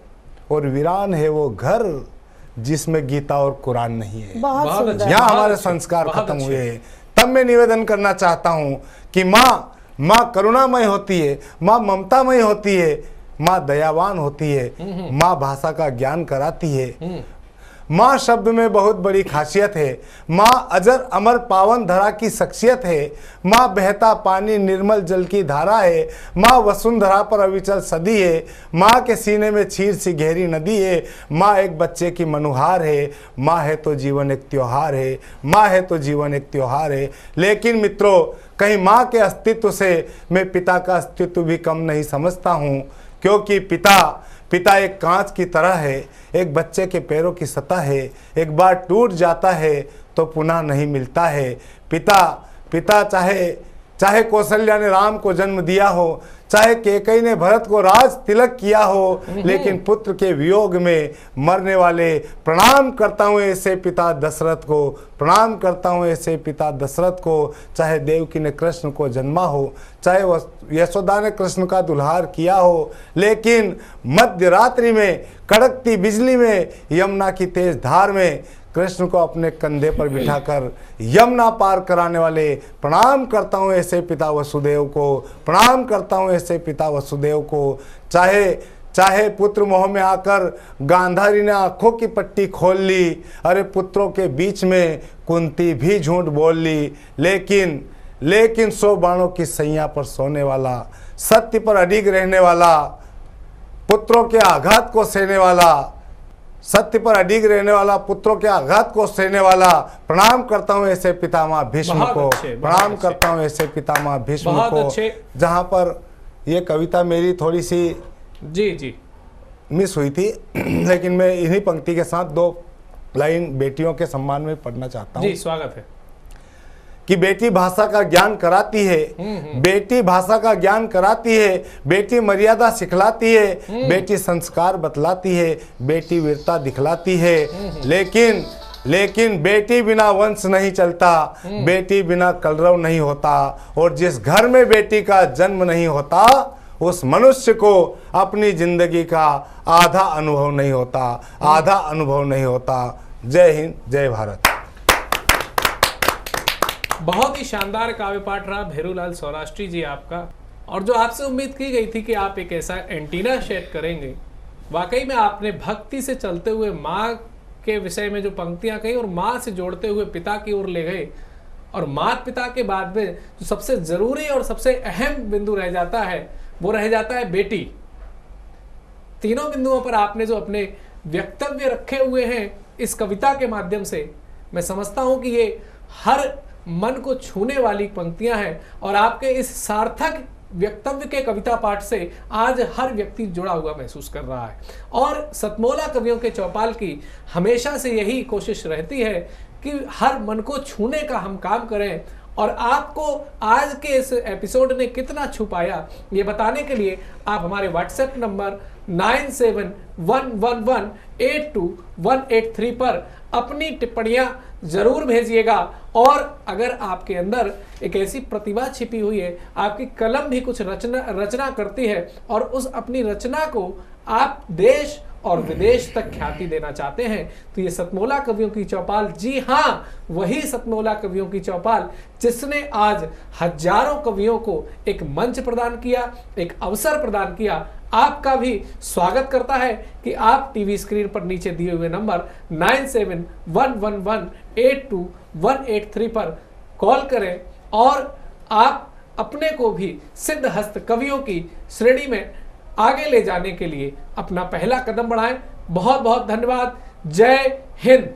और वीरान है वो घर जिसमें गीता और कुरान नहीं है। यहाँ हमारे संस्कार खत्म हुए हैं। तब मैं निवेदन करना चाहता हूँ कि माँ करुणामय होती है, माँ ममतामय होती है, माँ दयावान होती है, माँ भाषा का ज्ञान कराती है। माँ शब्द में बहुत बड़ी खासियत है। माँ अजर अमर पावन धरा की शख्सियत है। माँ बहता पानी निर्मल जल की धारा है। माँ वसुंधरा पर अविचल सदी है। माँ के सीने में क्षीर सी गहरी नदी है। माँ एक बच्चे की मनुहार है। माँ है तो जीवन एक त्योहार है। माँ है तो जीवन एक त्योहार है। लेकिन मित्रों, कहीं माँ के अस्तित्व से मैं पिता का अस्तित्व भी कम नहीं समझता हूँ, क्योंकि पिता एक कांच की तरह है, एक बच्चे के पैरों की सतह है। एक बार टूट जाता है तो पुनः नहीं मिलता है। पिता चाहे कौशल्या ने राम को जन्म दिया हो, चाहे कैकेयी ने भरत को राज तिलक किया हो, लेकिन पुत्र के वियोग में मरने वाले, प्रणाम करता हूँ ऐसे पिता दशरथ को, प्रणाम करता हूँ ऐसे पिता दशरथ को। चाहे देवकी ने कृष्ण को जन्मा हो, चाहे यशोदा ने कृष्ण का दुल्हार किया हो, लेकिन मध्य रात्रि में कड़कती बिजली में, यमुना की तेज धार में कृष्ण को अपने कंधे पर बिठाकर यमुना पार कराने वाले, प्रणाम करता हूँ ऐसे पिता वसुदेव को, प्रणाम करता हूँ ऐसे पिता वसुदेव को। चाहे पुत्र मोह में आकर गांधारी ने आंखों की पट्टी खोल ली, अरे पुत्रों के बीच में कुंती भी झूठ बोल ली, लेकिन 100 बाणों की सैया पर सोने वाला, सत्य पर अडिग रहने वाला, पुत्रों के आघात को सहने वाला, सत्य पर अडिग रहने वाला, पुत्रों के आघात को सहने वाला, प्रणाम करता हूँ ऐसे पितामह भीष्म को, प्रणाम करता हूँ ऐसे पितामह भीष्म को। जहाँ पर ये कविता मेरी थोड़ी सी जी मिस हुई थी, लेकिन मैं इन्हीं पंक्ति के साथ 2 लाइन बेटियों के सम्मान में पढ़ना चाहता हूँ। जी स्वागत है। कि बेटी भाषा का ज्ञान कराती है, बेटी भाषा का ज्ञान कराती है, बेटी मर्यादा सिखलाती है, बेटी संस्कार बतलाती है, बेटी वीरता दिखलाती है। लेकिन बेटी बिना वंश नहीं चलता, बेटी बिना कलरव नहीं होता, और जिस घर में बेटी का जन्म नहीं होता उस मनुष्य को अपनी जिंदगी का आधा अनुभव नहीं होता, आधा अनुभव नहीं होता। जय हिंद, जय भारत। बहुत ही शानदार काव्य पाठ रहा भेरूलाल सौराष्ट्री जी आपका, और जो आपसे उम्मीद की गई थी कि आप एक ऐसा एंटीना सेट करेंगे, वाकई में आपने भक्ति से चलते हुए माँ के विषय में जो पंक्तियां कही और माँ से जोड़ते हुए पिता की ओर ले गए, और माता पिता के बाद में जो सबसे जरूरी और सबसे अहम बिंदु रह जाता है वो रह जाता है बेटी। तीनों बिंदुओं पर आपने जो अपने वक्तव्य रखे हुए हैं इस कविता के माध्यम से, मैं समझता हूं कि ये हर मन को छूने वाली पंक्तियां हैं, और आपके इस सार्थक वक्तव्य के कविता पाठ से आज हर व्यक्ति जुड़ा हुआ महसूस कर रहा है। और सतमोला कवियों के चौपाल की हमेशा से यही कोशिश रहती है कि हर मन को छूने का हम काम करें, और आपको आज के इस एपिसोड ने कितना छू पाया ये बताने के लिए आप हमारे व्हाट्सएप नंबर 9711182183 पर अपनी टिप्पणियां जरूर भेजिएगा। और अगर आपके अंदर एक ऐसी प्रतिभा छिपी हुई है, आपकी कलम भी कुछ रचना करती है, और उस अपनी रचना को आप देश और विदेश तक ख्याति देना चाहते हैं, तो ये सतमोला कवियों की चौपाल, जी हाँ वही सतमोला कवियों की चौपाल जिसने आज हजारों कवियों को एक मंच प्रदान किया, एक अवसर प्रदान किया, आपका भी स्वागत करता है कि आप टीवी स्क्रीन पर नीचे दिए हुए नंबर 9711182183 पर कॉल करें और आप अपने को भी सिद्धहस्त कवियों की श्रेणी में आगे ले जाने के लिए अपना पहला कदम बढ़ाएं। बहुत बहुत धन्यवाद। जय हिंद।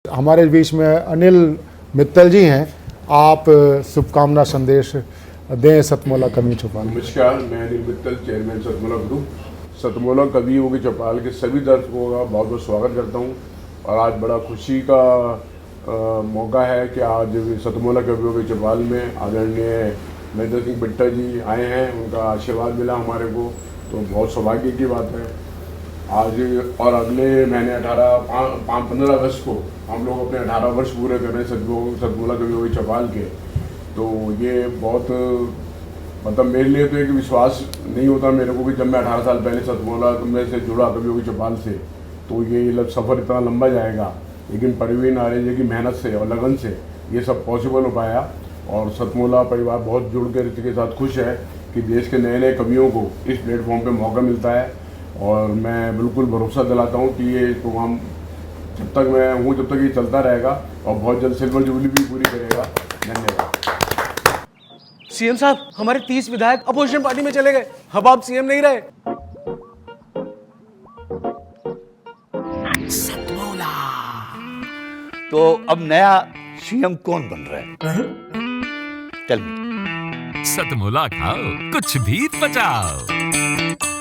हमारे बीच में अनिल मित्तल जी हैं, आप शुभकामना संदेश दें सतमोला कवि चौपाल। नमस्कार, मैं अनिल मित्तल, चेयरमैन सतमोला ग्रुप। सतमोला कवियों की चौपाल के सभी दर्शकों का बहुत बहुत स्वागत करता हूं। और आज बड़ा खुशी का मौका है कि आज सतमोला कवियों की चौपाल में आदरणीय महेंद्र सिंह बिट्टा जी आए हैं, उनका आशीर्वाद मिला हमारे को, तो बहुत सौभाग्य की बात है। आज और अगले महीने 15 अगस्त को हम लोग अपने 18 वर्ष पूरे कर रहे हैं सतमोला कवियों की चौपाल के। तो ये बहुत मतलब मेरे लिए तो एक विश्वास नहीं होता मेरे को कि जब मैं 18 साल पहले सतमोला में से जुड़ा कवियों की चौपाल से, तो ये सफ़र इतना लंबा जाएगा। लेकिन परवीन आर्य की मेहनत से और लगन से ये सब पॉसिबल हो पाया। और सतमोला परिवार बहुत जुड़ कर इसके साथ खुश है कि देश के नए नए कवियों को इस प्लेटफॉर्म पे मौका मिलता है। और मैं बिल्कुल भरोसा दिलाता हूँ कि ये प्रोग्राम जब तक मैं हूँ जब तक ये चलता रहेगा और बहुत जल्द सिल्वर जुबली भी पूरी करेगा। धन्यवाद। सीएम साहब, हमारे 30 विधायक अपोजिशन पार्टी में चले गए, अब आप सीएम नहीं रहे। सतमोला। तो अब नया सीएम कौन बन रहा है? Tell me. सतमोला खाओ, कुछ भी पचाओ।